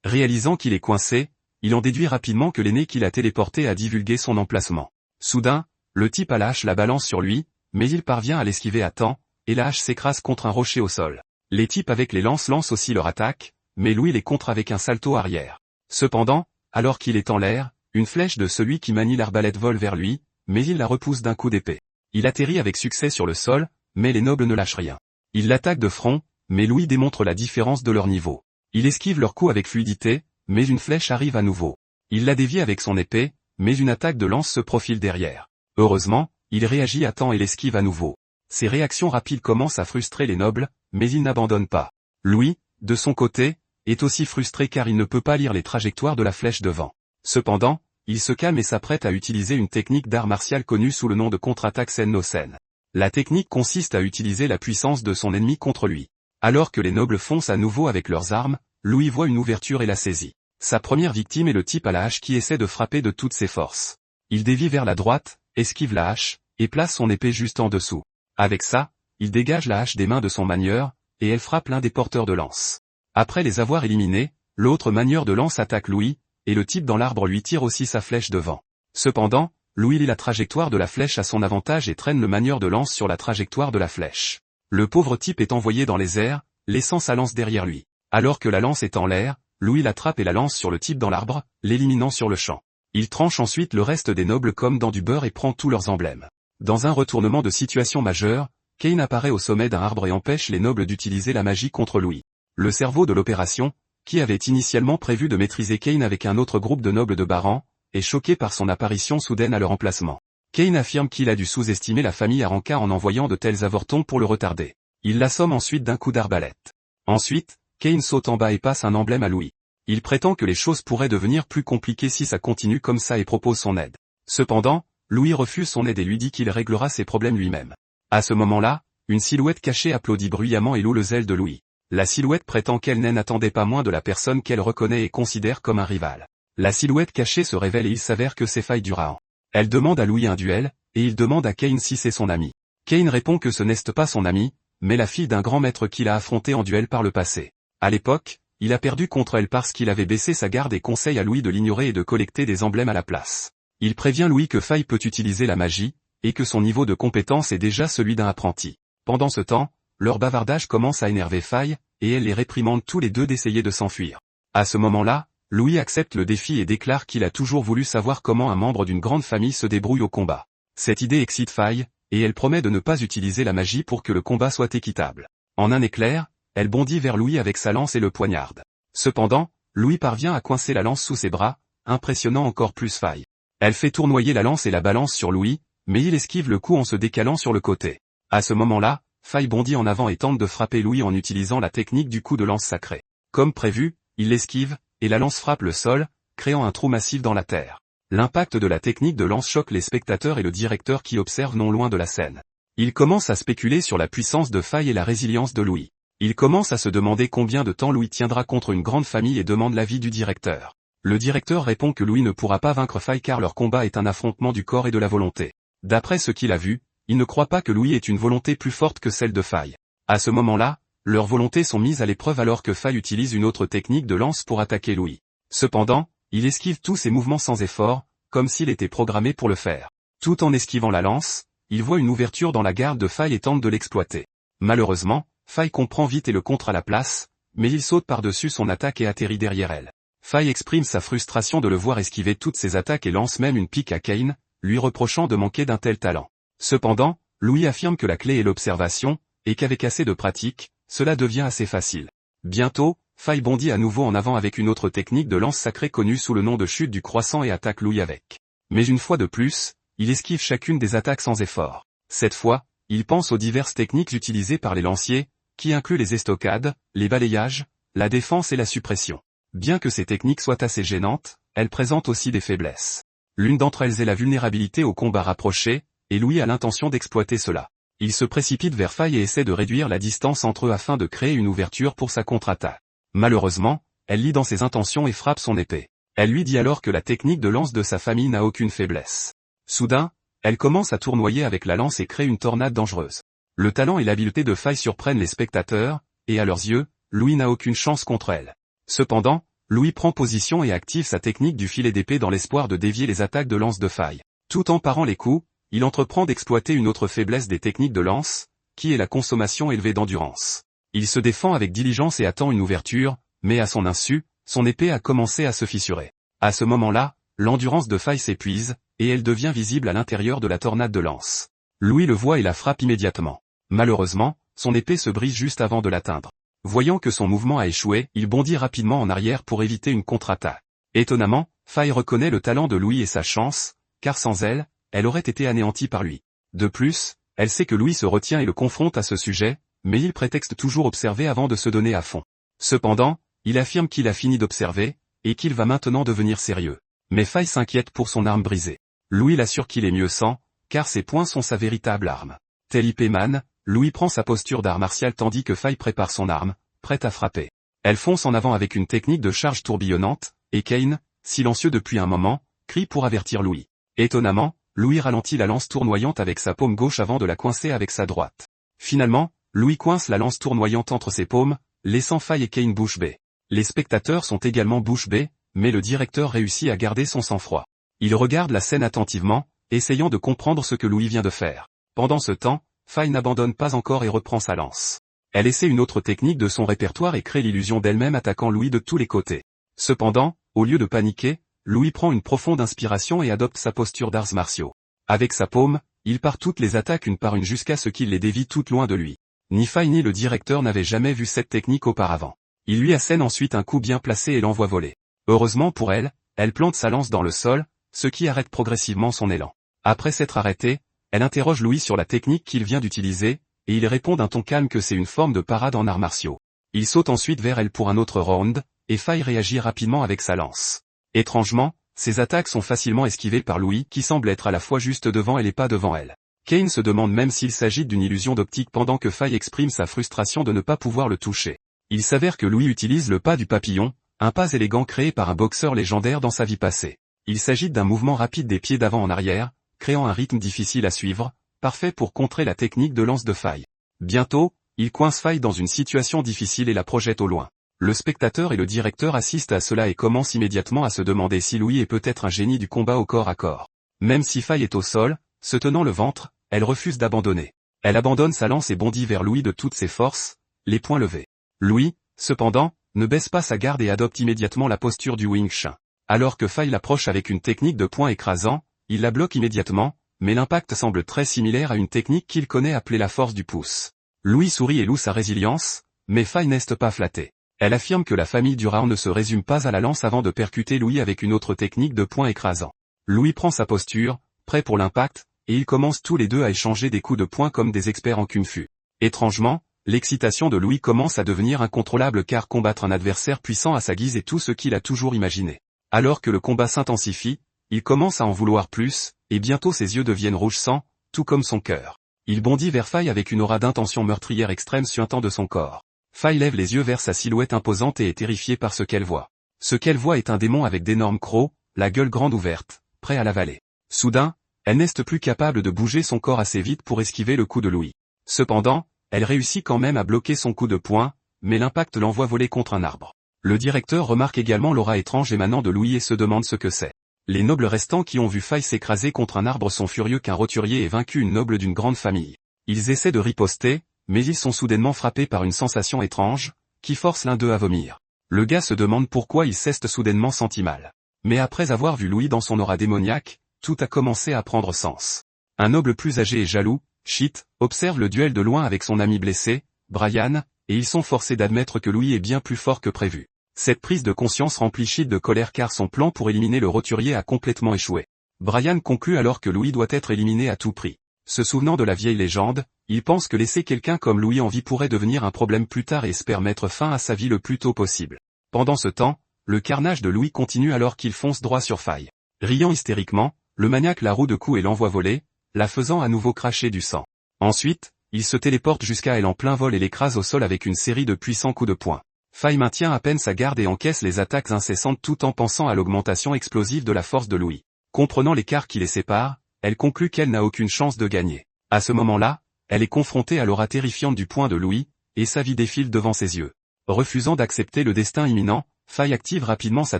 Réalisant qu'il est coincé, il en déduit rapidement que l'aîné qui l'a téléporté a divulgué son emplacement. Soudain, le type à la hache la balance sur lui, mais il parvient à l'esquiver à temps, et la hache s'écrase contre un rocher au sol. Les types avec les lances lancent aussi leur attaque, mais Louis les contre avec un salto arrière. Cependant, alors qu'il est en l'air, une flèche de celui qui manie l'arbalète vole vers lui, mais il la repousse d'un coup d'épée. Il atterrit avec succès sur le sol, mais les nobles ne lâchent rien. Ils l'attaquent de front, mais Louis démontre la différence de leur niveau. Il esquive leurs coups avec fluidité, mais une flèche arrive à nouveau. Il la dévie avec son épée, mais une attaque de lance se profile derrière. Heureusement, il réagit à temps et l'esquive à nouveau. Ces réactions rapides commencent à frustrer les nobles, mais il n'abandonne pas. Louis, de son côté, est aussi frustré car il ne peut pas lire les trajectoires de la flèche devant. Cependant, il se calme et s'apprête à utiliser une technique d'art martial connue sous le nom de contre-attaque Sen-no-Sen. La technique consiste à utiliser la puissance de son ennemi contre lui. Alors que les nobles foncent à nouveau avec leurs armes, Louis voit une ouverture et la saisit. Sa première victime est le type à la hache qui essaie de frapper de toutes ses forces. Il dévie vers la droite, esquive la hache, et place son épée juste en dessous. Avec ça, il dégage la hache des mains de son manieur, et elle frappe l'un des porteurs de lance. Après les avoir éliminés, l'autre manieur de lance attaque Louis, et le type dans l'arbre lui tire aussi sa flèche devant. Cependant, Louis lit la trajectoire de la flèche à son avantage et traîne le manieur de lance sur la trajectoire de la flèche. Le pauvre type est envoyé dans les airs, laissant sa lance derrière lui. Alors que la lance est en l'air, Louis l'attrape et la lance sur le type dans l'arbre, l'éliminant sur le champ. Il tranche ensuite le reste des nobles comme dans du beurre et prend tous leurs emblèmes. Dans un retournement de situation majeur, Cain apparaît au sommet d'un arbre et empêche les nobles d'utiliser la magie contre Louis. Le cerveau de l'opération, qui avait initialement prévu de maîtriser Cain avec un autre groupe de nobles de Baran, est choqué par son apparition soudaine à leur emplacement. Cain affirme qu'il a dû sous-estimer la famille Arranca en envoyant de tels avortons pour le retarder. Il l'assomme ensuite d'un coup d'arbalète. Ensuite, Cain saute en bas et passe un emblème à Louis. Il prétend que les choses pourraient devenir plus compliquées si ça continue comme ça et propose son aide. Cependant, Louis refuse son aide et lui dit qu'il réglera ses problèmes lui-même. À ce moment-là, une silhouette cachée applaudit bruyamment et loue le zèle de Louis. La silhouette prétend qu'elle n'attendait pas moins de la personne qu'elle reconnaît et considère comme un rival. La silhouette cachée se révèle et il s'avère que c'est Faye Durahan. Elle demande à Louis un duel, et il demande à Cain si c'est son ami. Cain répond que ce n'est pas son ami, mais la fille d'un grand maître qu'il a affronté en duel par le passé. À l'époque, il a perdu contre elle parce qu'il avait baissé sa garde et conseille à Louis de l'ignorer et de collecter des emblèmes à la place. Il prévient Louis que Faye peut utiliser la magie, et que son niveau de compétence est déjà celui d'un apprenti. Pendant ce temps, leur bavardage commence à énerver Faye, et elle les réprimande tous les deux d'essayer de s'enfuir. À ce moment-là, Louis accepte le défi et déclare qu'il a toujours voulu savoir comment un membre d'une grande famille se débrouille au combat. Cette idée excite Faye, et elle promet de ne pas utiliser la magie pour que le combat soit équitable. En un éclair, elle bondit vers Louis avec sa lance et le poignarde. Cependant, Louis parvient à coincer la lance sous ses bras, impressionnant encore plus Faye. Elle fait tournoyer la lance et la balance sur Louis, mais il esquive le coup en se décalant sur le côté. À ce moment-là, Faye bondit en avant et tente de frapper Louis en utilisant la technique du coup de lance sacré. Comme prévu, il l'esquive, et la lance frappe le sol, créant un trou massif dans la terre. L'impact de la technique de lance choque les spectateurs et le directeur qui observe non loin de la scène. Il commence à spéculer sur la puissance de Faye et la résilience de Louis. Il commence à se demander combien de temps Louis tiendra contre une grande famille et demande l'avis du directeur. Le directeur répond que Louis ne pourra pas vaincre Faye car leur combat est un affrontement du corps et de la volonté. D'après ce qu'il a vu, il ne croit pas que Louis ait une volonté plus forte que celle de Faye. À ce moment-là, leurs volontés sont mises à l'épreuve alors que Faye utilise une autre technique de lance pour attaquer Louis. Cependant, il esquive tous ses mouvements sans effort, comme s'il était programmé pour le faire. Tout en esquivant la lance, il voit une ouverture dans la garde de Faye et tente de l'exploiter. Malheureusement, Faye comprend vite et le contre à la place, mais il saute par-dessus son attaque et atterrit derrière elle. Faye exprime sa frustration de le voir esquiver toutes ses attaques et lance même une pique à Cain, lui reprochant de manquer d'un tel talent. Cependant, Louis affirme que la clé est l'observation, et qu'avec assez de pratique, cela devient assez facile. Bientôt, Faye bondit à nouveau en avant avec une autre technique de lance sacrée connue sous le nom de chute du croissant et attaque Louis avec. Mais une fois de plus, il esquive chacune des attaques sans effort. Cette fois, il pense aux diverses techniques utilisées par les lanciers, qui incluent les estocades, les balayages, la défense et la suppression. Bien que ces techniques soient assez gênantes, elles présentent aussi des faiblesses. L'une d'entre elles est la vulnérabilité au combat rapproché, et Louis a l'intention d'exploiter cela. Il se précipite vers Faye et essaie de réduire la distance entre eux afin de créer une ouverture pour sa contre-attaque. Malheureusement, elle lit dans ses intentions et frappe son épée. Elle lui dit alors que la technique de lance de sa famille n'a aucune faiblesse. Soudain, elle commence à tournoyer avec la lance et crée une tornade dangereuse. Le talent et l'habileté de Faye surprennent les spectateurs, et à leurs yeux, Louis n'a aucune chance contre elle. Cependant, Louis prend position et active sa technique du filet d'épée dans l'espoir de dévier les attaques de lance de Faye. Tout en parant les coups, il entreprend d'exploiter une autre faiblesse des techniques de lance, qui est la consommation élevée d'endurance. Il se défend avec diligence et attend une ouverture, mais à son insu, son épée a commencé à se fissurer. À ce moment-là, l'endurance de Faye s'épuise, et elle devient visible à l'intérieur de la tornade de lance. Louis le voit et la frappe immédiatement. Malheureusement, son épée se brise juste avant de l'atteindre. Voyant que son mouvement a échoué, il bondit rapidement en arrière pour éviter une contre-attaque. Étonnamment, Faye reconnaît le talent de Louis et sa chance, car sans elle, elle aurait été anéantie par lui. De plus, elle sait que Louis se retient et le confronte à ce sujet, mais il prétexte toujours observer avant de se donner à fond. Cependant, il affirme qu'il a fini d'observer, et qu'il va maintenant devenir sérieux. Mais Faye s'inquiète pour son arme brisée. Louis l'assure qu'il est mieux sans, car ses poings sont sa véritable arme. Tel Ip Man, Louis prend sa posture d'art martial tandis que Faye prépare son arme, prête à frapper. Elle fonce en avant avec une technique de charge tourbillonnante, et Kane, silencieux depuis un moment, crie pour avertir Louis. Étonnamment, Louis ralentit la lance tournoyante avec sa paume gauche avant de la coincer avec sa droite. Finalement, Louis coince la lance tournoyante entre ses paumes, laissant Faye et Kane bouche bée. Les spectateurs sont également bouche bée, mais le directeur réussit à garder son sang-froid. Il regarde la scène attentivement, essayant de comprendre ce que Louis vient de faire. Pendant ce temps, Faye n'abandonne pas encore et reprend sa lance. Elle essaie une autre technique de son répertoire et crée l'illusion d'elle-même attaquant Louis de tous les côtés. Cependant, au lieu de paniquer, Louis prend une profonde inspiration et adopte sa posture d'arts martiaux. Avec sa paume, il part toutes les attaques une par une jusqu'à ce qu'il les dévie toutes loin de lui. Ni Faye ni le directeur n'avaient jamais vu cette technique auparavant. Il lui assène ensuite un coup bien placé et l'envoie voler. Heureusement pour elle, elle plante sa lance dans le sol, ce qui arrête progressivement son élan. Après s'être arrêtée, elle interroge Louis sur la technique qu'il vient d'utiliser, et il répond d'un ton calme que c'est une forme de parade en arts martiaux. Il saute ensuite vers elle pour un autre round, et Faye réagit rapidement avec sa lance. Étrangement, ses attaques sont facilement esquivées par Louis qui semble être à la fois juste devant elle et pas devant elle. Kane se demande même s'il s'agit d'une illusion d'optique pendant que Faye exprime sa frustration de ne pas pouvoir le toucher. Il s'avère que Louis utilise le pas du papillon, un pas élégant créé par un boxeur légendaire dans sa vie passée. Il s'agit d'un mouvement rapide des pieds d'avant en arrière, créant un rythme difficile à suivre, parfait pour contrer la technique de lance de Faye. Bientôt, il coince Faye dans une situation difficile et la projette au loin. Le spectateur et le directeur assistent à cela et commencent immédiatement à se demander si Louis est peut-être un génie du combat au corps à corps. Même si Faye est au sol, se tenant le ventre, elle refuse d'abandonner. Elle abandonne sa lance et bondit vers Louis de toutes ses forces, les poings levés. Louis, cependant, ne baisse pas sa garde et adopte immédiatement la posture du Wing Chun. Alors que Faye l'approche avec une technique de poing écrasant, il la bloque immédiatement, mais l'impact semble très similaire à une technique qu'il connaît appelée la force du pouce. Louis sourit et loue sa résilience, mais Faye n'est pas flattée. Elle affirme que la famille Durand ne se résume pas à la lance avant de percuter Louis avec une autre technique de poing écrasant. Louis prend sa posture, prêt pour l'impact, et ils commencent tous les deux à échanger des coups de poing comme des experts en kung-fu. Étrangement, l'excitation de Louis commence à devenir incontrôlable car combattre un adversaire puissant à sa guise est tout ce qu'il a toujours imaginé. Alors que le combat s'intensifie, il commence à en vouloir plus, et bientôt ses yeux deviennent rouge sang, tout comme son cœur. Il bondit vers Faye avec une aura d'intention meurtrière extrême suintant de son corps. Faye lève les yeux vers sa silhouette imposante et est terrifiée par ce qu'elle voit. Ce qu'elle voit est un démon avec d'énormes crocs, la gueule grande ouverte, prêt à l'avaler. Soudain, elle n'est plus capable de bouger son corps assez vite pour esquiver le coup de Louis. Cependant, elle réussit quand même à bloquer son coup de poing, mais l'impact l'envoie voler contre un arbre. Le directeur remarque également l'aura étrange émanant de Louis et se demande ce que c'est. Les nobles restants qui ont vu Faye s'écraser contre un arbre sont furieux qu'un roturier ait vaincu une noble d'une grande famille. Ils essaient de riposter, mais ils sont soudainement frappés par une sensation étrange, qui force l'un d'eux à vomir. Le gars se demande pourquoi il s'est soudainement senti mal. Mais après avoir vu Louis dans son aura démoniaque, tout a commencé à prendre sens. Un noble plus âgé et jaloux, Chit, observe le duel de loin avec son ami blessé, Brian, et ils sont forcés d'admettre que Louis est bien plus fort que prévu. Cette prise de conscience remplit Chit de colère car son plan pour éliminer le roturier a complètement échoué. Brian conclut alors que Louis doit être éliminé à tout prix. Se souvenant de la vieille légende, il pense que laisser quelqu'un comme Louis en vie pourrait devenir un problème plus tard et espère mettre fin à sa vie le plus tôt possible. Pendant ce temps, le carnage de Louis continue alors qu'il fonce droit sur Faye. Riant hystériquement, le maniaque la roue de coups et l'envoie voler, la faisant à nouveau cracher du sang. Ensuite, il se téléporte jusqu'à elle en plein vol et l'écrase au sol avec une série de puissants coups de poing. Faye maintient à peine sa garde et encaisse les attaques incessantes tout en pensant à l'augmentation explosive de la force de Louis. Comprenant l'écart qui les sépare, elle conclut qu'elle n'a aucune chance de gagner. À ce moment-là, elle est confrontée à l'aura terrifiante du poing de Louis, et sa vie défile devant ses yeux. Refusant d'accepter le destin imminent, Faye active rapidement sa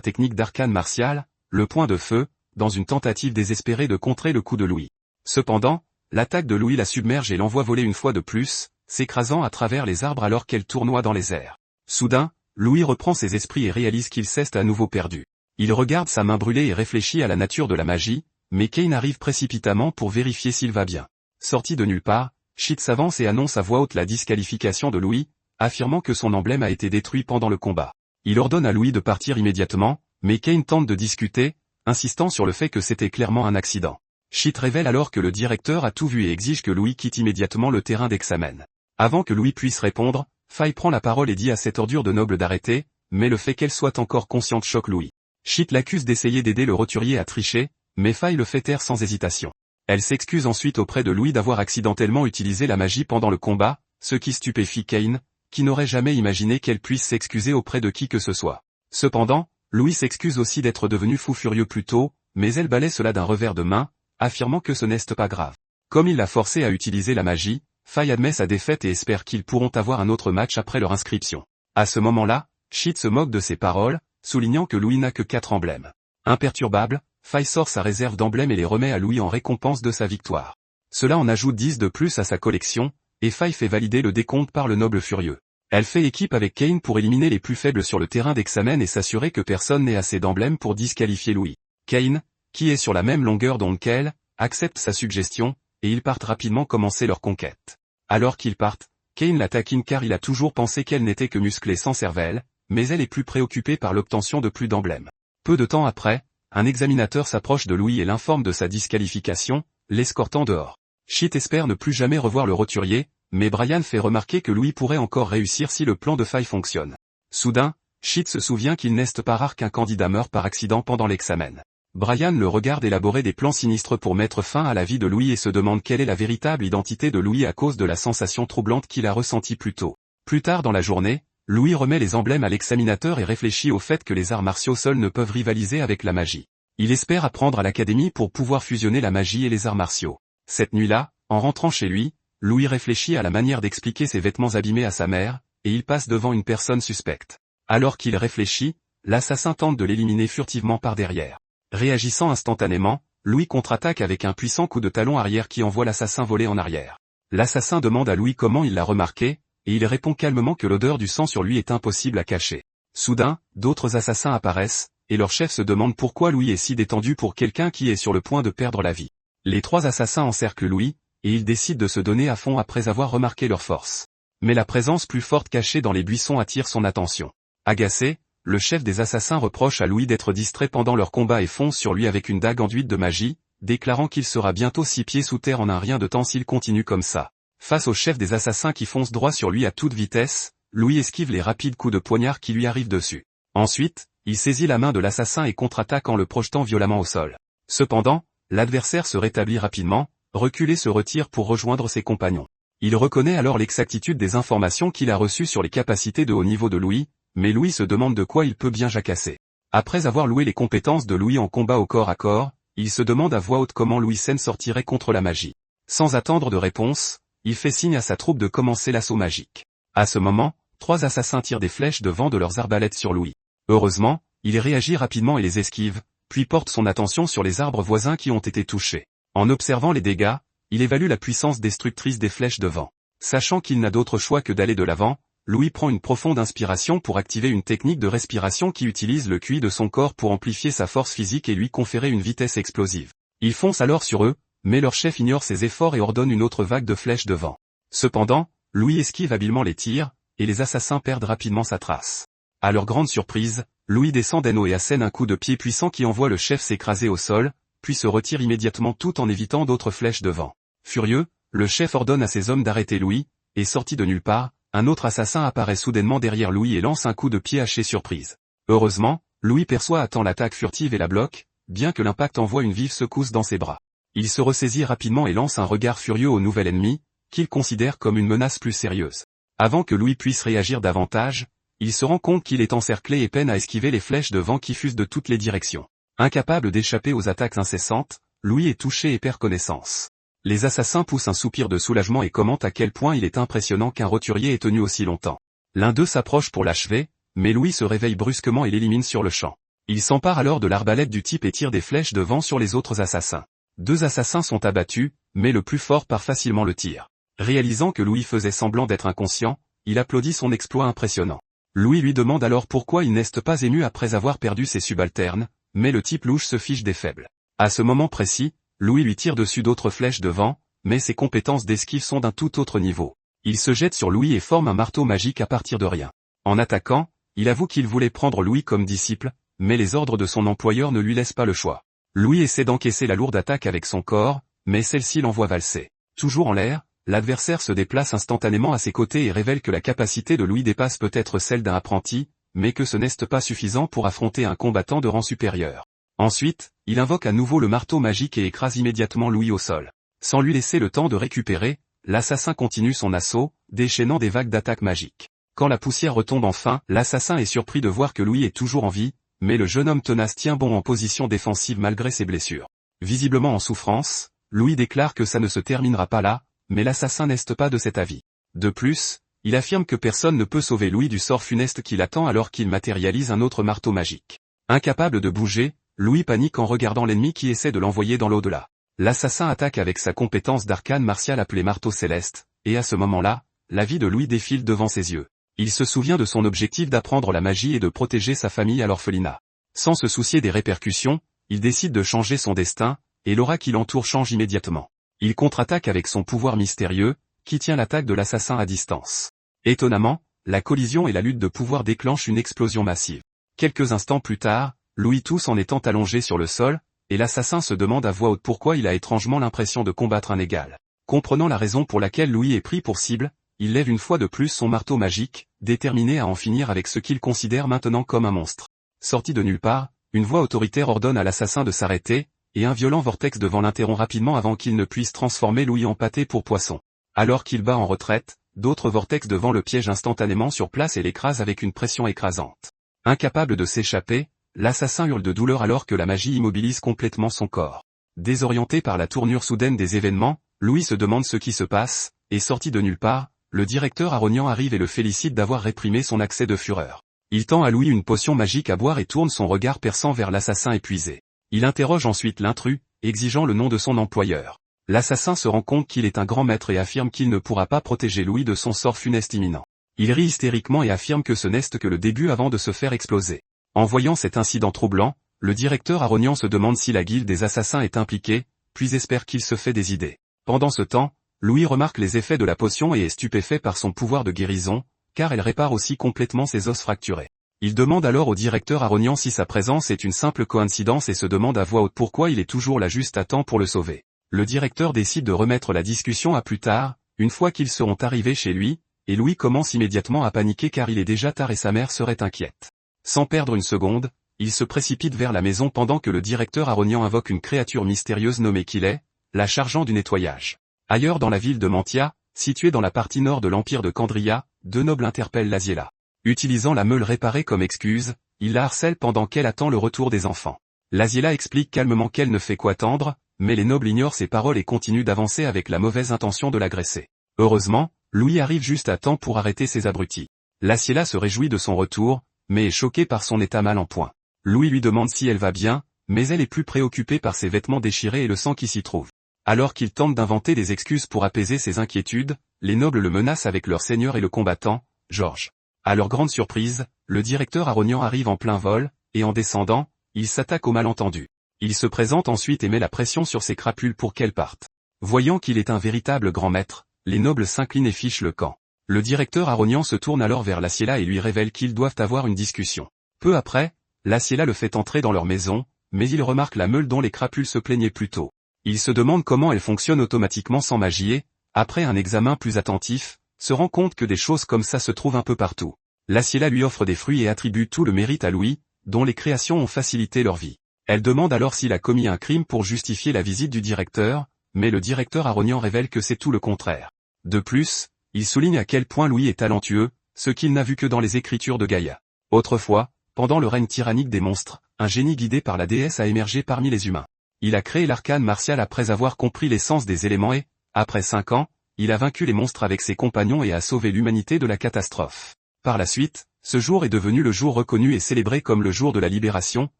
technique d'arcane martial, le point de feu, dans une tentative désespérée de contrer le coup de Louis. Cependant, l'attaque de Louis la submerge et l'envoie voler une fois de plus, s'écrasant à travers les arbres alors qu'elle tournoie dans les airs. Soudain, Louis reprend ses esprits et réalise qu'il s'est à nouveau perdu. Il regarde sa main brûlée et réfléchit à la nature de la magie, mais Kain arrive précipitamment pour vérifier s'il va bien. Sorti de nulle part, Sheet s'avance et annonce à voix haute la disqualification de Louis, affirmant que son emblème a été détruit pendant le combat. Il ordonne à Louis de partir immédiatement, mais Kain tente de discuter, insistant sur le fait que c'était clairement un accident. Sheet révèle alors que le directeur a tout vu et exige que Louis quitte immédiatement le terrain d'examen. Avant que Louis puisse répondre, Faye prend la parole et dit à cette ordure de noble d'arrêter, mais le fait qu'elle soit encore consciente choque Louis. Sheet l'accuse d'essayer d'aider le roturier à tricher, mais Faye le fait taire sans hésitation. Elle s'excuse ensuite auprès de Louis d'avoir accidentellement utilisé la magie pendant le combat, ce qui stupéfie Kain, qui n'aurait jamais imaginé qu'elle puisse s'excuser auprès de qui que ce soit. Cependant, Louis s'excuse aussi d'être devenu fou furieux plus tôt, mais elle balaie cela d'un revers de main, affirmant que ce n'est pas grave. Comme il l'a forcé à utiliser la magie, Faye admet sa défaite et espère qu'ils pourront avoir un autre match après leur inscription. À ce moment-là, Sheet se moque de ses paroles, soulignant que Louis n'a que 4 emblèmes. Imperturbable, Faye sort sa réserve d'emblèmes et les remet à Louis en récompense de sa victoire. Cela en ajoute 10 de plus à sa collection, et Faye fait valider le décompte par le noble furieux. Elle fait équipe avec Kain pour éliminer les plus faibles sur le terrain d'examen et s'assurer que personne n'ait assez d'emblèmes pour disqualifier Louis. Kain, qui est sur la même longueur d'onde qu'elle, accepte sa suggestion, et ils partent rapidement commencer leur conquête. Alors qu'ils partent, Kain la taquine car il a toujours pensé qu'elle n'était que musclée sans cervelle, mais elle est plus préoccupée par l'obtention de plus d'emblèmes. Peu de temps après, un examinateur s'approche de Louis et l'informe de sa disqualification, l'escortant dehors. Sheet espère ne plus jamais revoir le roturier, mais Brian fait remarquer que Louis pourrait encore réussir si le plan de Faye fonctionne. Soudain, Sheet se souvient qu'il n'est pas rare qu'un candidat meure par accident pendant l'examen. Brian le regarde élaborer des plans sinistres pour mettre fin à la vie de Louis et se demande quelle est la véritable identité de Louis à cause de la sensation troublante qu'il a ressentie plus tôt. Plus tard dans la journée, Louis remet les emblèmes à l'examinateur et réfléchit au fait que les arts martiaux seuls ne peuvent rivaliser avec la magie. Il espère apprendre à l'académie pour pouvoir fusionner la magie et les arts martiaux. Cette nuit-là, en rentrant chez lui, Louis réfléchit à la manière d'expliquer ses vêtements abîmés à sa mère, et il passe devant une personne suspecte. Alors qu'il réfléchit, l'assassin tente de l'éliminer furtivement par derrière. Réagissant instantanément, Louis contre-attaque avec un puissant coup de talon arrière qui envoie l'assassin voler en arrière. L'assassin demande à Louis comment il l'a remarqué, et il répond calmement que l'odeur du sang sur lui est impossible à cacher. Soudain, d'autres assassins apparaissent, et leur chef se demande pourquoi Louis est si détendu pour quelqu'un qui est sur le point de perdre la vie. Les 3 assassins encerclent Louis, et ils décident de se donner à fond après avoir remarqué leur force. Mais la présence plus forte cachée dans les buissons attire son attention. Agacé, le chef des assassins reproche à Louis d'être distrait pendant leur combat et fonce sur lui avec une dague enduite de magie, déclarant qu'il sera bientôt 6 pieds sous terre en un rien de temps s'il continue comme ça. Face au chef des assassins qui fonce droit sur lui à toute vitesse, Louis esquive les rapides coups de poignard qui lui arrivent dessus. Ensuite, il saisit la main de l'assassin et contre-attaque en le projetant violemment au sol. Cependant, l'adversaire se rétablit rapidement, recule et se retire pour rejoindre ses compagnons. Il reconnaît alors l'exactitude des informations qu'il a reçues sur les capacités de haut niveau de Louis, mais Louis se demande de quoi il peut bien jacasser. Après avoir loué les compétences de Louis en combat au corps à corps, il se demande à voix haute comment Louis Sen sortirait contre la magie. Sans attendre de réponse, il fait signe à sa troupe de commencer l'assaut magique. À ce moment, 3 assassins tirent des flèches de vent de leurs arbalètes sur Louis. Heureusement, il réagit rapidement et les esquive, puis porte son attention sur les arbres voisins qui ont été touchés. En observant les dégâts, il évalue la puissance destructrice des flèches de vent. Sachant qu'il n'a d'autre choix que d'aller de l'avant, Louis prend une profonde inspiration pour activer une technique de respiration qui utilise le QI de son corps pour amplifier sa force physique et lui conférer une vitesse explosive. Il fonce alors sur eux, mais leur chef ignore ses efforts et ordonne une autre vague de flèches de vent. Cependant, Louis esquive habilement les tirs, et les assassins perdent rapidement sa trace. À leur grande surprise, Louis descend d'un haut et assène un coup de pied puissant qui envoie le chef s'écraser au sol, puis se retire immédiatement tout en évitant d'autres flèches de vent. Furieux, le chef ordonne à ses hommes d'arrêter Louis, et sorti de nulle part, un autre assassin apparaît soudainement derrière Louis et lance un coup de pied haché surprise. Heureusement, Louis perçoit à temps l'attaque furtive et la bloque, bien que l'impact envoie une vive secousse dans ses bras. Il se ressaisit rapidement et lance un regard furieux au nouvel ennemi, qu'il considère comme une menace plus sérieuse. Avant que Louis puisse réagir davantage, il se rend compte qu'il est encerclé et peine à esquiver les flèches de vent qui fusent de toutes les directions. Incapable d'échapper aux attaques incessantes, Louis est touché et perd connaissance. Les assassins poussent un soupir de soulagement et commentent à quel point il est impressionnant qu'un roturier ait tenu aussi longtemps. L'un d'eux s'approche pour l'achever, mais Louis se réveille brusquement et l'élimine sur le champ. Il s'empare alors de l'arbalète du type et tire des flèches de vent sur les autres assassins. 2 assassins sont abattus, mais le plus fort part facilement le tir. Réalisant que Louis faisait semblant d'être inconscient, il applaudit son exploit impressionnant. Louis lui demande alors pourquoi il n'est pas ému après avoir perdu ses subalternes, mais le type louche se fiche des faibles. À ce moment précis, Louis lui tire dessus d'autres flèches de vent, mais ses compétences d'esquive sont d'un tout autre niveau. Il se jette sur Louis et forme un marteau magique à partir de rien. En attaquant, il avoue qu'il voulait prendre Louis comme disciple, mais les ordres de son employeur ne lui laissent pas le choix. Louis essaie d'encaisser la lourde attaque avec son corps, mais celle-ci l'envoie valser. Toujours en l'air, l'adversaire se déplace instantanément à ses côtés et révèle que la capacité de Louis dépasse peut-être celle d'un apprenti, mais que ce n'est pas suffisant pour affronter un combattant de rang supérieur. Ensuite, il invoque à nouveau le marteau magique et écrase immédiatement Louis au sol. Sans lui laisser le temps de récupérer, l'assassin continue son assaut, déchaînant des vagues d'attaques magiques. Quand la poussière retombe enfin, l'assassin est surpris de voir que Louis est toujours en vie, mais le jeune homme tenace tient bon en position défensive malgré ses blessures. Visiblement en souffrance, Louis déclare que ça ne se terminera pas là, mais l'assassin n'est pas de cet avis. De plus, il affirme que personne ne peut sauver Louis du sort funeste qui l'attend alors qu'il matérialise un autre marteau magique. Incapable de bouger, Louis panique en regardant l'ennemi qui essaie de l'envoyer dans l'au-delà. L'assassin attaque avec sa compétence d'arcane martial appelée marteau céleste, et à ce moment-là, la vie de Louis défile devant ses yeux. Il se souvient de son objectif d'apprendre la magie et de protéger sa famille à l'orphelinat. Sans se soucier des répercussions, il décide de changer son destin, et l'aura qui l'entoure change immédiatement. Il contre-attaque avec son pouvoir mystérieux, qui tient l'attaque de l'assassin à distance. Étonnamment, la collision et la lutte de pouvoir déclenchent une explosion massive. Quelques instants plus tard, Louis tousse en étant allongé sur le sol, et l'assassin se demande à voix haute pourquoi il a étrangement l'impression de combattre un égal. Comprenant la raison pour laquelle Louis est pris pour cible, il lève une fois de plus son marteau magique, déterminé à en finir avec ce qu'il considère maintenant comme un monstre. Sorti de nulle part, une voix autoritaire ordonne à l'assassin de s'arrêter, et un violent vortex de vent l'interrompt rapidement avant qu'il ne puisse transformer Louis en pâté pour poisson. Alors qu'il bat en retraite, d'autres vortex de vent le piègent instantanément sur place et l'écrasent avec une pression écrasante. Incapable de s'échapper, l'assassin hurle de douleur alors que la magie immobilise complètement son corps. Désorienté par la tournure soudaine des événements, Louis se demande ce qui se passe, et sorti de nulle part, le directeur Aronian arrive et le félicite d'avoir réprimé son accès de fureur. Il tend à Louis une potion magique à boire et tourne son regard perçant vers l'assassin épuisé. Il interroge ensuite l'intrus, exigeant le nom de son employeur. L'assassin se rend compte qu'il est un grand maître et affirme qu'il ne pourra pas protéger Louis de son sort funeste imminent. Il rit hystériquement et affirme que ce n'est que le début avant de se faire exploser. En voyant cet incident troublant, le directeur Aronian se demande si la guilde des assassins est impliquée, puis espère qu'il se fait des idées. Pendant ce temps, Louis remarque les effets de la potion et est stupéfait par son pouvoir de guérison, car elle répare aussi complètement ses os fracturés. Il demande alors au directeur Aronian si sa présence est une simple coïncidence et se demande à voix haute pourquoi il est toujours là juste à temps pour le sauver. Le directeur décide de remettre la discussion à plus tard, une fois qu'ils seront arrivés chez lui, et Louis commence immédiatement à paniquer car il est déjà tard et sa mère serait inquiète. Sans perdre une seconde, il se précipite vers la maison pendant que le directeur Aronian invoque une créature mystérieuse nommée qu'il est, la chargeant du nettoyage. Ailleurs dans la ville de Mantia, située dans la partie nord de l'empire de Candria, 2 nobles interpellent Laziela. Utilisant la meule réparée comme excuse, ils la harcèlent pendant qu'elle attend le retour des enfants. Laziela explique calmement qu'elle ne fait qu'attendre, mais les nobles ignorent ses paroles et continuent d'avancer avec la mauvaise intention de l'agresser. Heureusement, Louis arrive juste à temps pour arrêter ces abrutis. Laziela se réjouit de son retour, mais est choquée par son état mal en point. Louis lui demande si elle va bien, mais elle est plus préoccupée par ses vêtements déchirés et le sang qui s'y trouve. Alors qu'il tente d'inventer des excuses pour apaiser ses inquiétudes, les nobles le menacent avec leur seigneur et le combattant, Georges. À leur grande surprise, le directeur Aronian arrive en plein vol, et en descendant, il s'attaque au malentendu. Il se présente ensuite et met la pression sur ses crapules pour qu'elles partent. Voyant qu'il est un véritable grand maître, les nobles s'inclinent et fichent le camp. Le directeur Aronian se tourne alors vers Laziela et lui révèle qu'ils doivent avoir une discussion. Peu après, Laziela le fait entrer dans leur maison, mais il remarque la meule dont les crapules se plaignaient plus tôt. Il se demande comment elle fonctionne automatiquement sans magie et, après un examen plus attentif, se rend compte que des choses comme ça se trouvent un peu partout. Laziela lui offre des fruits et attribue tout le mérite à Louis, dont les créations ont facilité leur vie. Elle demande alors s'il a commis un crime pour justifier la visite du directeur, mais le directeur Aronian révèle que c'est tout le contraire. De plus, il souligne à quel point Louis est talentueux, ce qu'il n'a vu que dans les écritures de Gaïa. Autrefois, pendant le règne tyrannique des monstres, un génie guidé par la déesse a émergé parmi les humains. Il a créé l'arcane martial après avoir compris l'essence des éléments et, après 5 ans, il a vaincu les monstres avec ses compagnons et a sauvé l'humanité de la catastrophe. Par la suite, Ce jour est devenu le jour reconnu et célébré comme le jour de la libération,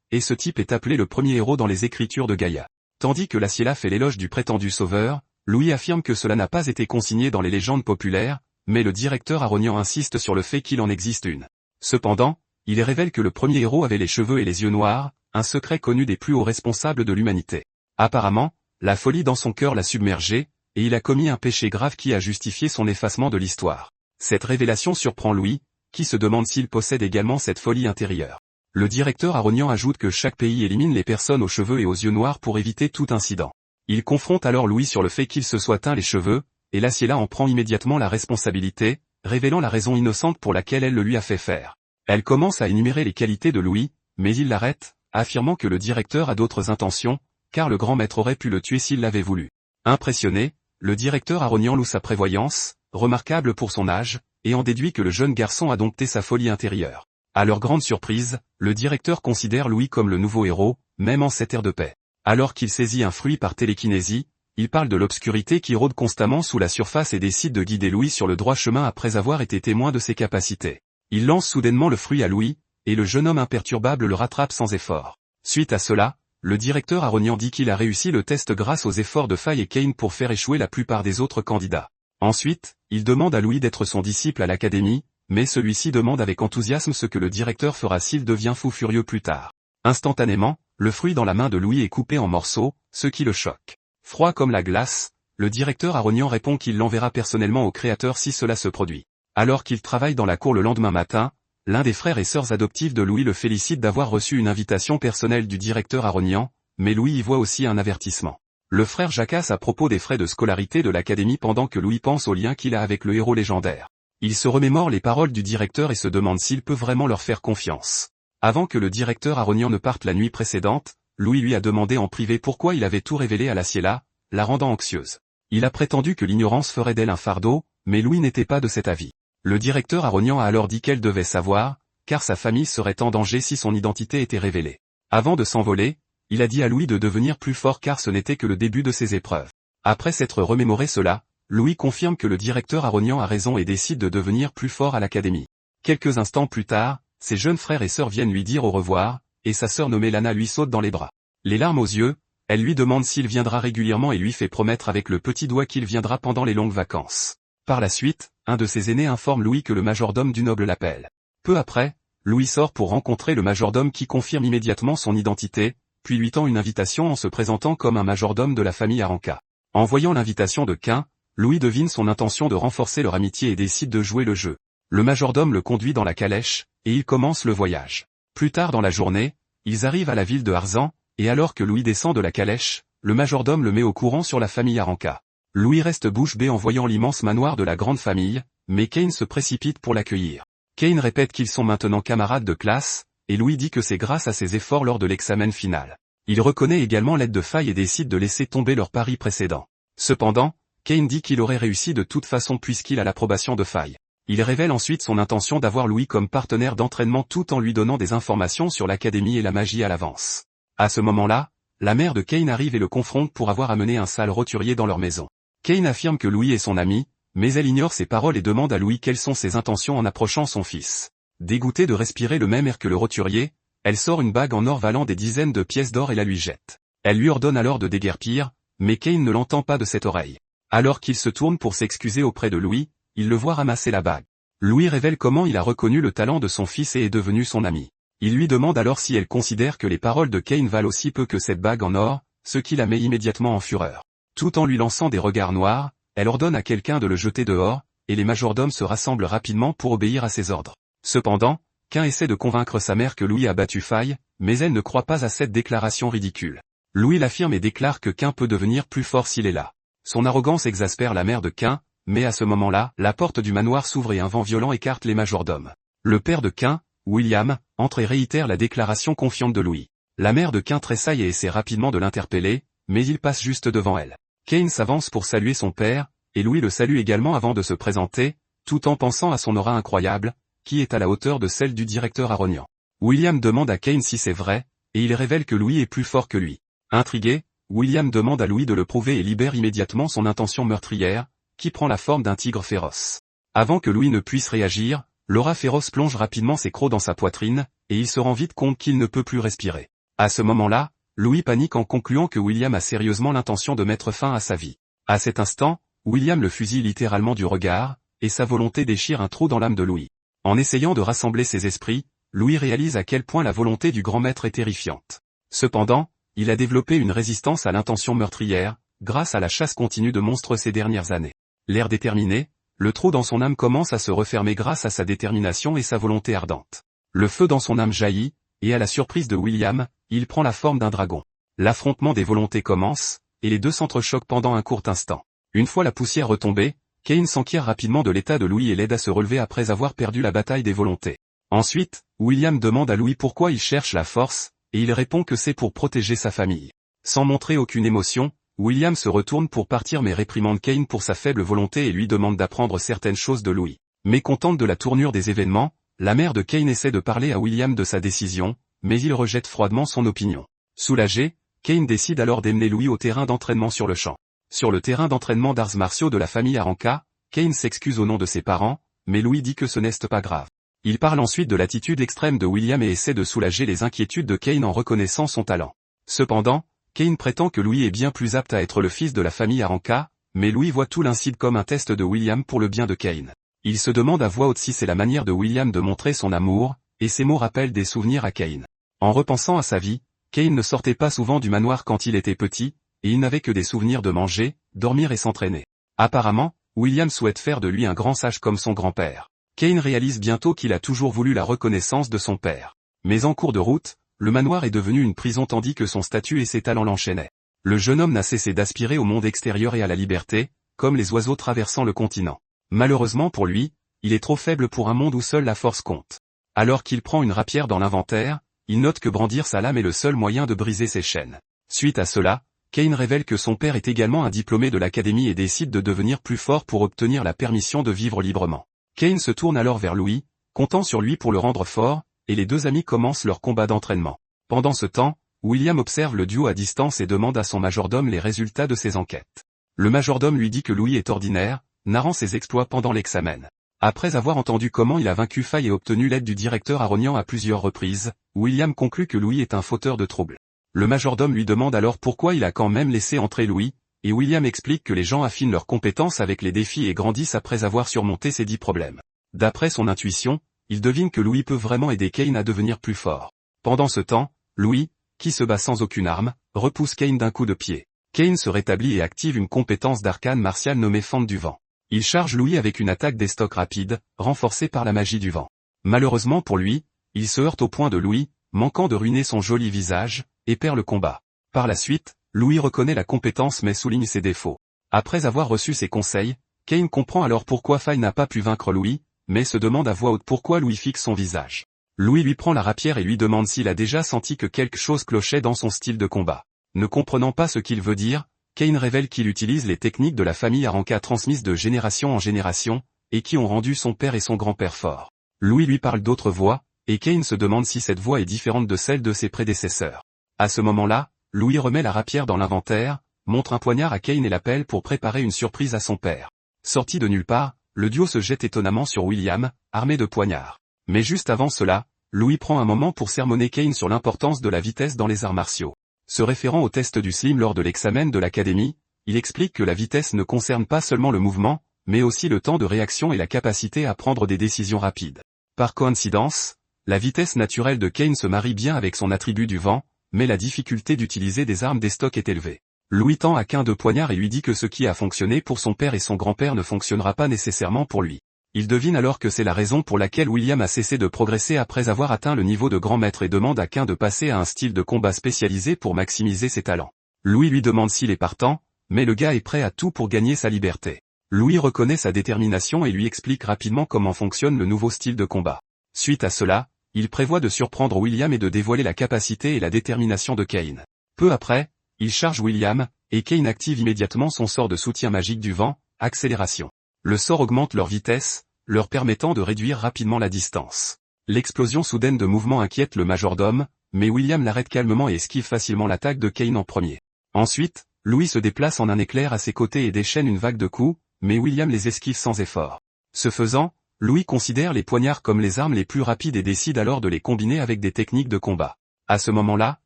et ce type est appelé le premier héros dans les écritures de Gaïa. Tandis que Lassiela fait l'éloge du prétendu sauveur, Louis affirme que cela n'a pas été consigné dans les légendes populaires, mais le directeur Aronian insiste sur le fait qu'il en existe une. Cependant, il révèle que le premier héros avait les cheveux et les yeux noirs, un secret connu des plus hauts responsables de l'humanité. Apparemment, la folie dans son cœur l'a submergé, et il a commis un péché grave qui a justifié son effacement de l'histoire. Cette révélation surprend Louis, qui se demande s'il possède également cette folie intérieure. Le directeur Aronian ajoute que chaque pays élimine les personnes aux cheveux et aux yeux noirs pour éviter tout incident. Il confronte alors Louis sur le fait qu'il se soit teint les cheveux, et Lassiela en prend immédiatement la responsabilité, révélant la raison innocente pour laquelle elle le lui a fait faire. Elle commence à énumérer les qualités de Louis, mais il l'arrête, affirmant que le directeur a d'autres intentions, car le grand maître aurait pu le tuer s'il l'avait voulu. Impressionné, le directeur Aronian loue sa prévoyance, remarquable pour son âge, et en déduit que le jeune garçon a dompté sa folie intérieure. À leur grande surprise, le directeur considère Louis comme le nouveau héros, même en cette ère de paix. Alors qu'il saisit un fruit par télékinésie, il parle de l'obscurité qui rôde constamment sous la surface et décide de guider Louis sur le droit chemin après avoir été témoin de ses capacités. Il lance soudainement le fruit à Louis, et le jeune homme imperturbable le rattrape sans effort. Suite à cela, le directeur Aronian dit qu'il a réussi le test grâce aux efforts de Faye et Kane pour faire échouer la plupart des autres candidats. Ensuite, il demande à Louis d'être son disciple à l'académie, mais celui-ci demande avec enthousiasme ce que le directeur fera s'il devient fou furieux plus tard. Instantanément, le fruit dans la main de Louis est coupé en morceaux, ce qui le choque. Froid comme la glace, le directeur Aronian répond qu'il l'enverra personnellement au créateur si cela se produit. Alors qu'il travaille dans la cour le lendemain matin, l'un des frères et sœurs adoptifs de Louis le félicite d'avoir reçu une invitation personnelle du directeur Aronian, mais Louis y voit aussi un avertissement. Le frère jacasse à propos des frais de scolarité de l'académie pendant que Louis pense au lien qu'il a avec le héros légendaire. Il se remémore les paroles du directeur et se demande s'il peut vraiment leur faire confiance. Avant que le directeur Aronian ne parte la nuit précédente, Louis lui a demandé en privé pourquoi il avait tout révélé à Lassiela, la rendant anxieuse. Il a prétendu que l'ignorance ferait d'elle un fardeau, mais Louis n'était pas de cet avis. Le directeur Aronian a alors dit qu'elle devait savoir, car sa famille serait en danger si son identité était révélée. Avant de s'envoler, il a dit à Louis de devenir plus fort car ce n'était que le début de ses épreuves. Après s'être remémoré cela, Louis confirme que le directeur Aronian a raison et décide de devenir plus fort à l'académie. Quelques instants plus tard, ses jeunes frères et sœurs viennent lui dire au revoir, et sa sœur nommée Lana lui saute dans les bras. Les larmes aux yeux, elle lui demande s'il viendra régulièrement et lui fait promettre avec le petit doigt qu'il viendra pendant les longues vacances. Par la suite, un de ses aînés informe Louis que le majordome du noble l'appelle. Peu après, Louis sort pour rencontrer le majordome qui confirme immédiatement son identité, puis lui tend une invitation en se présentant comme un majordome de la famille Aranka. En voyant l'invitation de Cain, Louis devine son intention de renforcer leur amitié et décide de jouer le jeu. Le majordome le conduit dans la calèche, et ils commencent le voyage. Plus tard dans la journée, ils arrivent à la ville de Harzan, et alors que Louis descend de la calèche, le majordome le met au courant sur la famille Aranka. Louis reste bouche bée en voyant l'immense manoir de la grande famille, mais Kane se précipite pour l'accueillir. Kane répète qu'ils sont maintenant camarades de classe, et Louis dit que c'est grâce à ses efforts lors de l'examen final. Il reconnaît également l'aide de Faye et décide de laisser tomber leur pari précédent. Cependant, Kane dit qu'il aurait réussi de toute façon puisqu'il a l'approbation de Faye. Il révèle ensuite son intention d'avoir Louis comme partenaire d'entraînement tout en lui donnant des informations sur l'académie et la magie à l'avance. À ce moment-là, la mère de Kane arrive et le confronte pour avoir amené un sale roturier dans leur maison. Kane affirme que Louis est son ami, mais elle ignore ses paroles et demande à Louis quelles sont ses intentions en approchant son fils. Dégoûtée de respirer le même air que le roturier, elle sort une bague en or valant des dizaines de pièces d'or et la lui jette. Elle lui ordonne alors de déguerpir, mais Kane ne l'entend pas de cette oreille. Alors qu'il se tourne pour s'excuser auprès de Louis, il le voit ramasser la bague. Louis révèle comment il a reconnu le talent de son fils et est devenu son ami. Il lui demande alors si elle considère que les paroles de Kane valent aussi peu que cette bague en or, ce qui la met immédiatement en fureur. Tout en lui lançant des regards noirs, elle ordonne à quelqu'un de le jeter dehors, et les majordomes se rassemblent rapidement pour obéir à ses ordres. Cependant, Cain essaie de convaincre sa mère que Louis a battu Faye, mais elle ne croit pas à cette déclaration ridicule. Louis l'affirme et déclare que Cain peut devenir plus fort s'il est là. Son arrogance exaspère la mère de Cain, mais à ce moment-là, la porte du manoir s'ouvre et un vent violent écarte les majordomes. Le père de Cain, William, entre et réitère la déclaration confiante de Louis. La mère de Cain tressaille et essaie rapidement de l'interpeller, mais il passe juste devant elle. Cain s'avance pour saluer son père, et Louis le salue également avant de se présenter, tout en pensant à son aura incroyable, qui est à la hauteur de celle du directeur Aronian. William demande à Cain si c'est vrai, et il révèle que Louis est plus fort que lui. Intrigué, William demande à Louis de le prouver et libère immédiatement son intention meurtrière, qui prend la forme d'un tigre féroce. Avant que Louis ne puisse réagir, l'aura féroce plonge rapidement ses crocs dans sa poitrine, et il se rend vite compte qu'il ne peut plus respirer. À ce moment-là, Louis panique en concluant que William a sérieusement l'intention de mettre fin à sa vie. À cet instant, William le fusille littéralement du regard, et sa volonté déchire un trou dans l'âme de Louis. En essayant de rassembler ses esprits, Louis réalise à quel point la volonté du grand maître est terrifiante. Cependant, il a développé une résistance à l'intention meurtrière, grâce à la chasse continue de monstres ces dernières années. L'air déterminé, le trou dans son âme commence à se refermer grâce à sa détermination et sa volonté ardente. Le feu dans son âme jaillit, et à la surprise de William, il prend la forme d'un dragon. L'affrontement des volontés commence, et les deux s'entrechoquent pendant un court instant. Une fois la poussière retombée, Cain s'enquiert rapidement de l'état de Louis et l'aide à se relever après avoir perdu la bataille des volontés. Ensuite, William demande à Louis pourquoi il cherche la force, et il répond que c'est pour protéger sa famille. Sans montrer aucune émotion, William se retourne pour partir mais réprimande Cain pour sa faible volonté et lui demande d'apprendre certaines choses de Louis. Mécontente de la tournure des événements, la mère de Cain essaie de parler à William de sa décision, mais il rejette froidement son opinion. Soulagé, Cain décide alors d'emmener Louis au terrain d'entraînement sur le champ. Sur le terrain d'entraînement d'arts martiaux de la famille Aranka, Cain s'excuse au nom de ses parents, mais Louis dit que ce n'est pas grave. Il parle ensuite de l'attitude extrême de William et essaie de soulager les inquiétudes de Cain en reconnaissant son talent. Cependant, Cain prétend que Louis est bien plus apte à être le fils de la famille Aranka, mais Louis voit tout l'incide comme un test de William pour le bien de Cain. Il se demande à voix haute si c'est la manière de William de montrer son amour, et ces mots rappellent des souvenirs à Cain. En repensant à sa vie, Cain ne sortait pas souvent du manoir quand il était petit, et il n'avait que des souvenirs de manger, dormir et s'entraîner. Apparemment, William souhaite faire de lui un grand sage comme son grand-père. Cain réalise bientôt qu'il a toujours voulu la reconnaissance de son père. Mais en cours de route, le manoir est devenu une prison tandis que son statut et ses talents l'enchaînaient. Le jeune homme n'a cessé d'aspirer au monde extérieur et à la liberté, comme les oiseaux traversant le continent. Malheureusement pour lui, il est trop faible pour un monde où seule la force compte. Alors qu'il prend une rapière dans l'inventaire, il note que brandir sa lame est le seul moyen de briser ses chaînes. Suite à cela, Cain révèle que son père est également un diplômé de l'académie et décide de devenir plus fort pour obtenir la permission de vivre librement. Cain se tourne alors vers Louis, comptant sur lui pour le rendre fort, et les deux amis commencent leur combat d'entraînement. Pendant ce temps, William observe le duo à distance et demande à son majordome les résultats de ses enquêtes. Le majordome lui dit que Louis est ordinaire, narrant ses exploits pendant l'examen. Après avoir entendu comment il a vaincu Faye et obtenu l'aide du directeur Aronian à plusieurs reprises, William conclut que Louis est un fauteur de troubles. Le majordome lui demande alors pourquoi il a quand même laissé entrer Louis, et William explique que les gens affinent leurs compétences avec les défis et grandissent après avoir surmonté ces 10 problèmes. D'après son intuition, il devine que Louis peut vraiment aider Cain à devenir plus fort. Pendant ce temps, Louis, qui se bat sans aucune arme, repousse Cain d'un coup de pied. Cain se rétablit et active une compétence d'arcane martiale nommée Fente du vent. Il charge Louis avec une attaque d'estoc rapide, renforcée par la magie du vent. Malheureusement pour lui, il se heurte au poing de Louis, manquant de ruiner son joli visage, et perd le combat. Par la suite, Louis reconnaît la compétence mais souligne ses défauts. Après avoir reçu ses conseils, Cain comprend alors pourquoi Faye n'a pas pu vaincre Louis, mais se demande à voix haute pourquoi Louis fixe son visage. Louis lui prend la rapière et lui demande s'il a déjà senti que quelque chose clochait dans son style de combat. Ne comprenant pas ce qu'il veut dire, Cain révèle qu'il utilise les techniques de la famille Aranka transmises de génération en génération, et qui ont rendu son père et son grand-père forts. Louis lui parle d'autres voix, et Cain se demande si cette voix est différente de celle de ses prédécesseurs. À ce moment-là, Louis remet la rapière dans l'inventaire, montre un poignard à Cain et l'appelle pour préparer une surprise à son père. Sorti de nulle part, le duo se jette étonnamment sur William, armé de poignards. Mais juste avant cela, Louis prend un moment pour sermonner Cain sur l'importance de la vitesse dans les arts martiaux. Se référant au test du Slim lors de l'examen de l'académie, il explique que la vitesse ne concerne pas seulement le mouvement, mais aussi le temps de réaction et la capacité à prendre des décisions rapides. Par coïncidence, la vitesse naturelle de Cain se marie bien avec son attribut du vent, mais la difficulté d'utiliser des armes d'estoc est élevée. Louis tend à Cain 2 poignards et lui dit que ce qui a fonctionné pour son père et son grand-père ne fonctionnera pas nécessairement pour lui. Il devine alors que c'est la raison pour laquelle William a cessé de progresser après avoir atteint le niveau de grand maître et demande à Cain de passer à un style de combat spécialisé pour maximiser ses talents. Louis lui demande s'il est partant, mais le gars est prêt à tout pour gagner sa liberté. Louis reconnaît sa détermination et lui explique rapidement comment fonctionne le nouveau style de combat. Suite à cela, il prévoit de surprendre William et de dévoiler la capacité et la détermination de Cain. Peu après, il charge William, et Cain active immédiatement son sort de soutien magique du vent, accélération. Le sort augmente leur vitesse, leur permettant de réduire rapidement la distance. L'explosion soudaine de mouvement inquiète le majordome, mais William l'arrête calmement et esquive facilement l'attaque de Cain en premier. Ensuite, Louis se déplace en un éclair à ses côtés et déchaîne une vague de coups, mais William les esquive sans effort. Ce faisant, Louis considère les poignards comme les armes les plus rapides et décide alors de les combiner avec des techniques de combat. À ce moment-là,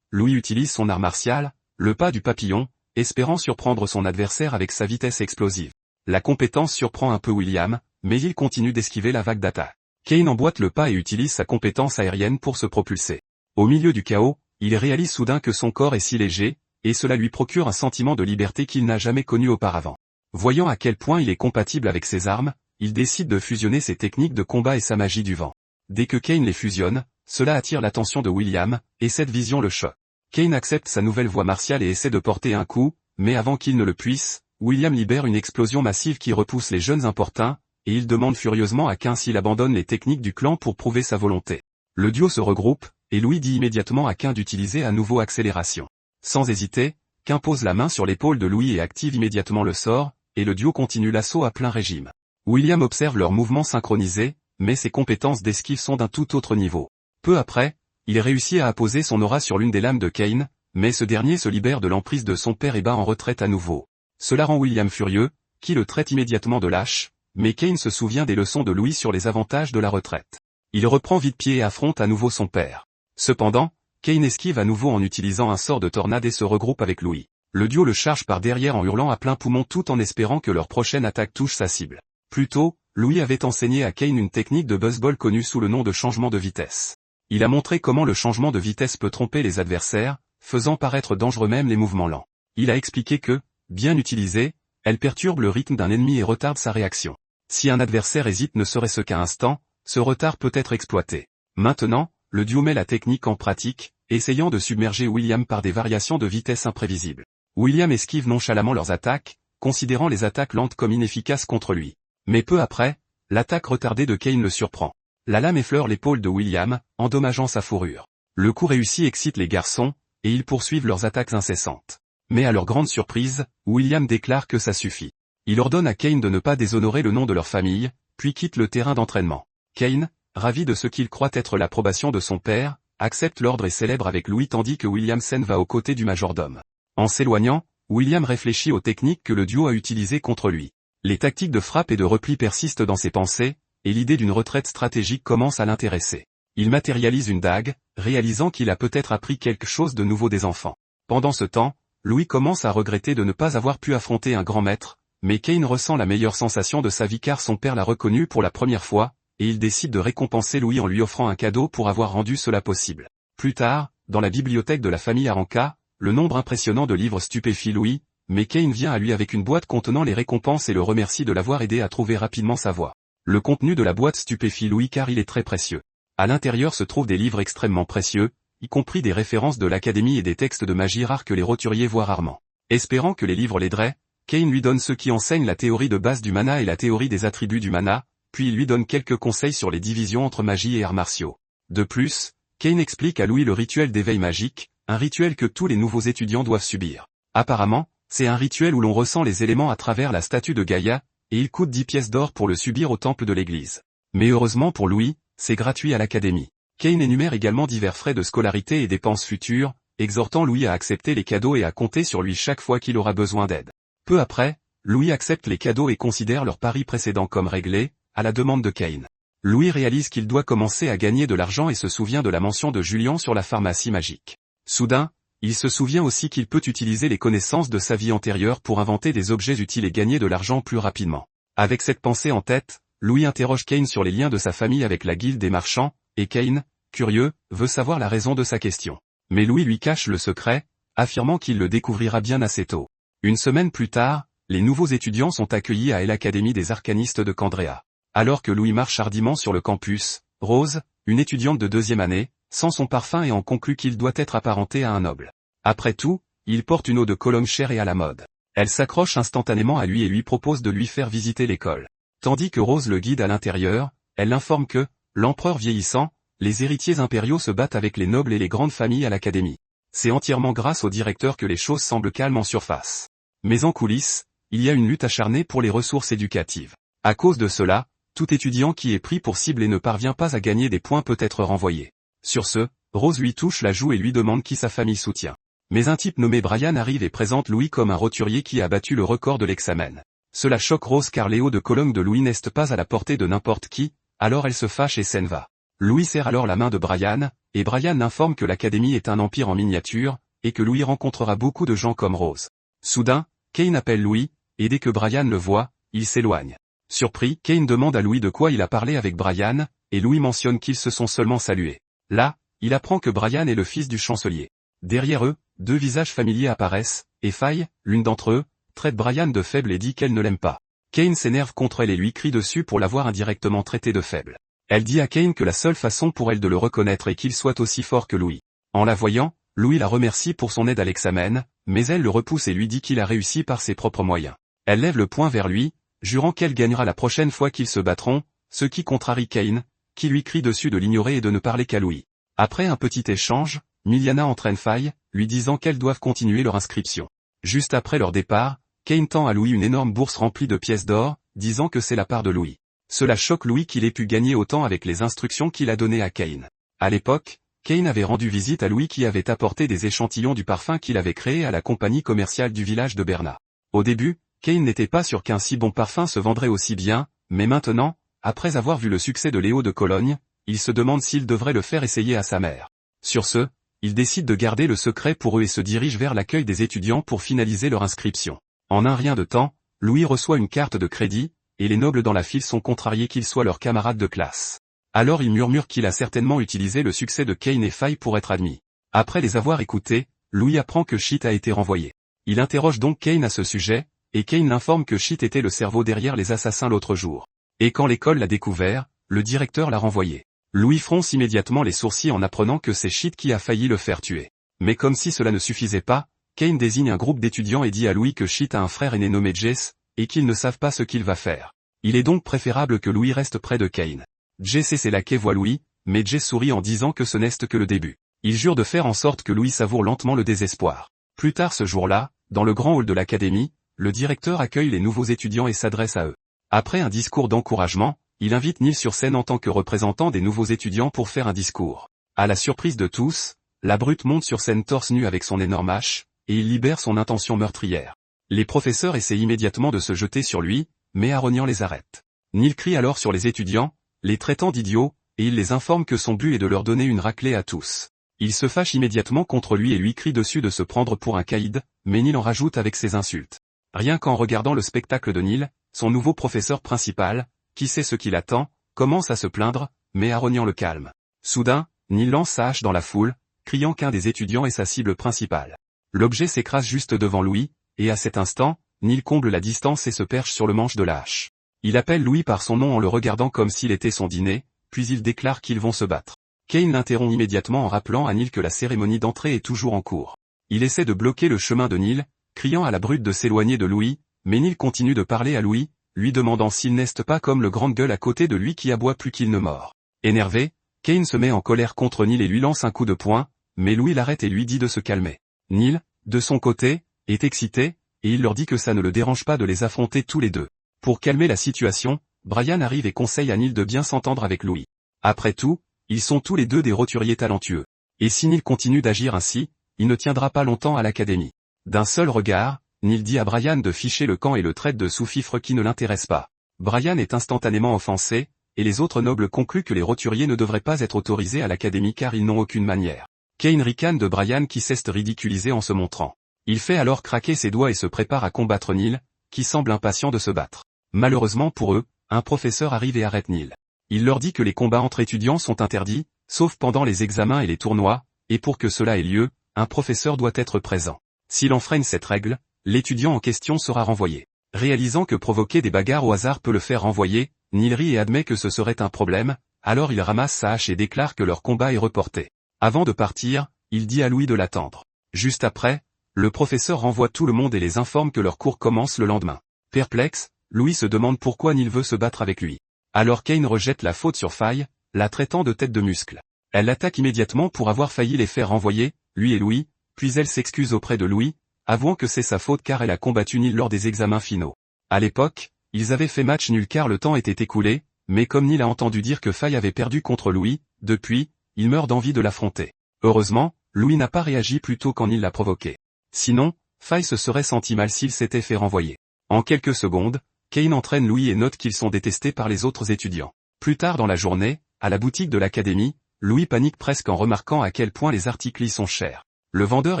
Louis utilise son art martial, le pas du papillon, espérant surprendre son adversaire avec sa vitesse explosive. La compétence surprend un peu William, mais il continue d'esquiver la vague d'attaque. Kane emboîte le pas et utilise sa compétence aérienne pour se propulser. Au milieu du chaos, il réalise soudain que son corps est si léger, et cela lui procure un sentiment de liberté qu'il n'a jamais connu auparavant. Voyant à quel point il est compatible avec ses armes, il décide de fusionner ses techniques de combat et sa magie du vent. Dès que Kane les fusionne, cela attire l'attention de William, et cette vision le choque. Kane accepte sa nouvelle voie martiale et essaie de porter un coup, mais avant qu'il ne le puisse, William libère une explosion massive qui repousse les jeunes importuns, et il demande furieusement à Kane s'il abandonne les techniques du clan pour prouver sa volonté. Le duo se regroupe, et Louis dit immédiatement à Kane d'utiliser à nouveau accélération. Sans hésiter, Kane pose la main sur l'épaule de Louis et active immédiatement le sort, et le duo continue l'assaut à plein régime. William observe leurs mouvements synchronisés, mais ses compétences d'esquive sont d'un tout autre niveau. Peu après, il réussit à apposer son aura sur l'une des lames de Kane, mais ce dernier se libère de l'emprise de son père et bat en retraite à nouveau. Cela rend William furieux, qui le traite immédiatement de lâche, mais Kane se souvient des leçons de Louis sur les avantages de la retraite. Il reprend vite pied et affronte à nouveau son père. Cependant, Kane esquive à nouveau en utilisant un sort de tornade et se regroupe avec Louis. Le duo le charge par derrière en hurlant à plein poumon tout en espérant que leur prochaine attaque touche sa cible. Plus tôt, Louis avait enseigné à Kane une technique de baseball connue sous le nom de changement de vitesse. Il a montré comment le changement de vitesse peut tromper les adversaires, faisant paraître dangereux même les mouvements lents. Il a expliqué que, bien utilisée, elle perturbe le rythme d'un ennemi et retarde sa réaction. Si un adversaire hésite ne serait-ce qu'un instant, ce retard peut être exploité. Maintenant, le duo met la technique en pratique, essayant de submerger William par des variations de vitesse imprévisibles. William esquive nonchalamment leurs attaques, considérant les attaques lentes comme inefficaces contre lui. Mais peu après, l'attaque retardée de Kane le surprend. La lame effleure l'épaule de William, endommageant sa fourrure. Le coup réussi excite les garçons, et ils poursuivent leurs attaques incessantes. Mais à leur grande surprise, William déclare que ça suffit. Il ordonne à Kane de ne pas déshonorer le nom de leur famille, puis quitte le terrain d'entraînement. Kane, ravi de ce qu'il croit être l'approbation de son père, accepte l'ordre et célèbre avec Louis tandis que William s'en va aux côtés du majordome. En s'éloignant, William réfléchit aux techniques que le duo a utilisées contre lui. Les tactiques de frappe et de repli persistent dans ses pensées, et l'idée d'une retraite stratégique commence à l'intéresser. Il matérialise une dague, réalisant qu'il a peut-être appris quelque chose de nouveau des enfants. Pendant ce temps, Louis commence à regretter de ne pas avoir pu affronter un grand maître, mais Kane ressent la meilleure sensation de sa vie car son père l'a reconnu pour la première fois, et il décide de récompenser Louis en lui offrant un cadeau pour avoir rendu cela possible. Plus tard, dans la bibliothèque de la famille Aranka, le nombre impressionnant de livres stupéfie Louis, mais Kane vient à lui avec une boîte contenant les récompenses et le remercie de l'avoir aidé à trouver rapidement sa voie. Le contenu de la boîte stupéfie Louis car il est très précieux. À l'intérieur se trouvent des livres extrêmement précieux, y compris des références de l'académie et des textes de magie rares que les roturiers voient rarement. Espérant que les livres l'aideraient, Kane lui donne ceux qui enseignent la théorie de base du mana et la théorie des attributs du mana, puis il lui donne quelques conseils sur les divisions entre magie et arts martiaux. De plus, Kane explique à Louis le rituel d'éveil magique, un rituel que tous les nouveaux étudiants doivent subir. Apparemment, c'est un rituel où l'on ressent les éléments à travers la statue de Gaïa, et il coûte 10 pièces d'or pour le subir au temple de l'église. Mais heureusement pour Louis, c'est gratuit à l'académie. Kane énumère également divers frais de scolarité et dépenses futures, exhortant Louis à accepter les cadeaux et à compter sur lui chaque fois qu'il aura besoin d'aide. Peu après, Louis accepte les cadeaux et considère leur pari précédent comme réglé, à la demande de Kane. Louis réalise qu'il doit commencer à gagner de l'argent et se souvient de la mention de Julian sur la pharmacie magique. Soudain, il se souvient aussi qu'il peut utiliser les connaissances de sa vie antérieure pour inventer des objets utiles et gagner de l'argent plus rapidement. Avec cette pensée en tête, Louis interroge Kane sur les liens de sa famille avec la guilde des marchands, et Kane, curieux, veut savoir la raison de sa question. Mais Louis lui cache le secret, affirmant qu'il le découvrira bien assez tôt. Une semaine plus tard, les nouveaux étudiants sont accueillis à l'Académie des arcanistes de Candrea. Alors que Louis marche hardiment sur le campus, Rose, une étudiante de 2e année, sent son parfum et en conclut qu'il doit être apparenté à un noble. Après tout, il porte une eau de Cologne chère et à la mode. Elle s'accroche instantanément à lui et lui propose de lui faire visiter l'école. Tandis que Rose le guide à l'intérieur, elle l'informe que, l'empereur vieillissant, les héritiers impériaux se battent avec les nobles et les grandes familles à l'académie. C'est entièrement grâce au directeur que les choses semblent calmes en surface. Mais en coulisses, il y a une lutte acharnée pour les ressources éducatives. À cause de cela, tout étudiant qui est pris pour cible et ne parvient pas à gagner des points peut être renvoyé. Sur ce, Rose lui touche la joue et lui demande qui sa famille soutient. Mais un type nommé Brian arrive et présente Louis comme un roturier qui a battu le record de l'examen. Cela choque Rose car Léo de Cologne de Louis n'est pas à la portée de n'importe qui, alors elle se fâche et s'en va. Louis serre alors la main de Brian, et Brian informe que l'académie est un empire en miniature, et que Louis rencontrera beaucoup de gens comme Rose. Soudain, Kane appelle Louis, et dès que Brian le voit, il s'éloigne. Surpris, Kane demande à Louis de quoi il a parlé avec Brian, et Louis mentionne qu'ils se sont seulement salués. Là, il apprend que Brian est le fils du chancelier. Derrière eux, deux visages familiers apparaissent, et Faye, l'une d'entre eux, traite Brian de faible et dit qu'elle ne l'aime pas. Kane s'énerve contre elle et lui crie dessus pour l'avoir indirectement traité de faible. Elle dit à Kane que la seule façon pour elle de le reconnaître est qu'il soit aussi fort que Louis. En la voyant, Louis la remercie pour son aide à l'examen, mais elle le repousse et lui dit qu'il a réussi par ses propres moyens. Elle lève le poing vers lui, jurant qu'elle gagnera la prochaine fois qu'ils se battront, ce qui contrarie Kane, qui lui crie dessus de l'ignorer et de ne parler qu'à Louis. Après un petit échange, Miliana entraîne Faye, lui disant qu'elles doivent continuer leur inscription. Juste après leur départ, Kane tend à Louis une énorme bourse remplie de pièces d'or, disant que c'est la part de Louis. Cela choque Louis qu'il ait pu gagner autant avec les instructions qu'il a données à Kane. À l'époque, Kane avait rendu visite à Louis qui avait apporté des échantillons du parfum qu'il avait créé à la compagnie commerciale du village de Berna. Au début, Kane n'était pas sûr qu'un si bon parfum se vendrait aussi bien, mais maintenant, après avoir vu le succès de Léo de Cologne, il se demande s'il devrait le faire essayer à sa mère. Sur ce, il décide de garder le secret pour eux et se dirige vers l'accueil des étudiants pour finaliser leur inscription. En un rien de temps, Louis reçoit une carte de crédit, et les nobles dans la file sont contrariés qu'il soit leur camarade de classe. Alors il murmure qu'il a certainement utilisé le succès de Kane et Faye pour être admis. Après les avoir écoutés, Louis apprend que Shit a été renvoyé. Il interroge donc Kane à ce sujet, et Kane l'informe que Shit était le cerveau derrière les assassins l'autre jour. Et quand l'école l'a découvert, le directeur l'a renvoyé. Louis fronce immédiatement les sourcils en apprenant que c'est Shit qui a failli le faire tuer. Mais comme si cela ne suffisait pas, Kane désigne un groupe d'étudiants et dit à Louis que Shit a un frère aîné nommé Jesse, et qu'ils ne savent pas ce qu'il va faire. Il est donc préférable que Louis reste près de Kane. Jesse et ses laquais voient Louis, mais Jesse sourit en disant que ce n'est que le début. Il jure de faire en sorte que Louis savoure lentement le désespoir. Plus tard ce jour-là, dans le grand hall de l'académie, le directeur accueille les nouveaux étudiants et s'adresse à eux. Après un discours d'encouragement, il invite Neil sur scène en tant que représentant des nouveaux étudiants pour faire un discours. À la surprise de tous, la brute monte sur scène torse nu avec son énorme hache, et il libère son intention meurtrière. Les professeurs essaient immédiatement de se jeter sur lui, mais Aronian les arrête. Neil crie alors sur les étudiants, les traitant d'idiots, et il les informe que son but est de leur donner une raclée à tous. Il se fâche immédiatement contre lui et lui crie dessus de se prendre pour un caïd, mais Neil en rajoute avec ses insultes. Rien qu'en regardant le spectacle de Neil, son nouveau professeur principal, qui sait ce qu'il attend, commence à se plaindre, mais Aronian le calme. Soudain, Neil lance sa hache dans la foule, criant qu'un des étudiants est sa cible principale. L'objet s'écrase juste devant Louis, et à cet instant, Neil comble la distance et se perche sur le manche de la hache. Il appelle Louis par son nom en le regardant comme s'il était son dîner, puis il déclare qu'ils vont se battre. Kane l'interrompt immédiatement en rappelant à Neil que la cérémonie d'entrée est toujours en cours. Il essaie de bloquer le chemin de Neil, criant à la brute de s'éloigner de Louis, mais Neil continue de parler à Louis, lui demandant s'il n'est pas comme le grande gueule à côté de lui qui aboie plus qu'il ne mord. Énervé, Kane se met en colère contre Neil et lui lance un coup de poing, mais Louis l'arrête et lui dit de se calmer. Neil, de son côté, est excité, et il leur dit que ça ne le dérange pas de les affronter tous les deux. Pour calmer la situation, Brian arrive et conseille à Neil de bien s'entendre avec Louis. Après tout, ils sont tous les deux des roturiers talentueux. Et si Neil continue d'agir ainsi, il ne tiendra pas longtemps à l'académie. D'un seul regard, Neil dit à Brian de ficher le camp et le traite de sous-fifre qui ne l'intéresse pas. Brian est instantanément offensé, et les autres nobles concluent que les roturiers ne devraient pas être autorisés à l'académie car ils n'ont aucune manière. Kane ricane de Brian qui cesse de ridiculiser en se montrant. Il fait alors craquer ses doigts et se prépare à combattre Neil, qui semble impatient de se battre. Malheureusement pour eux, un professeur arrive et arrête Neil. Il leur dit que les combats entre étudiants sont interdits, sauf pendant les examens et les tournois, et pour que cela ait lieu, un professeur doit être présent. S'il enfreint cette règle, l'étudiant en question sera renvoyé. Réalisant que provoquer des bagarres au hasard peut le faire renvoyer, Neil rit et admet que ce serait un problème, alors il ramasse sa hache et déclare que leur combat est reporté. Avant de partir, il dit à Louis de l'attendre. Juste après, le professeur renvoie tout le monde et les informe que leur cours commence le lendemain. Perplexe, Louis se demande pourquoi Neil veut se battre avec lui. Alors Kane rejette la faute sur Faye, la traitant de tête de muscle. Elle l'attaque immédiatement pour avoir failli les faire renvoyer, lui et Louis, puis elle s'excuse auprès de Louis, avouant que c'est sa faute car elle a combattu Neil lors des examens finaux. À l'époque, ils avaient fait match nul car le temps était écoulé, mais comme Neil a entendu dire que Faye avait perdu contre Louis, depuis, il meurt d'envie de l'affronter. Heureusement, Louis n'a pas réagi plus tôt quand Neil l'a provoqué. Sinon, Faye se serait senti mal s'il s'était fait renvoyer. En quelques secondes, Cain entraîne Louis et note qu'ils sont détestés par les autres étudiants. Plus tard dans la journée, à la boutique de l'académie, Louis panique presque en remarquant à quel point les articles y sont chers. Le vendeur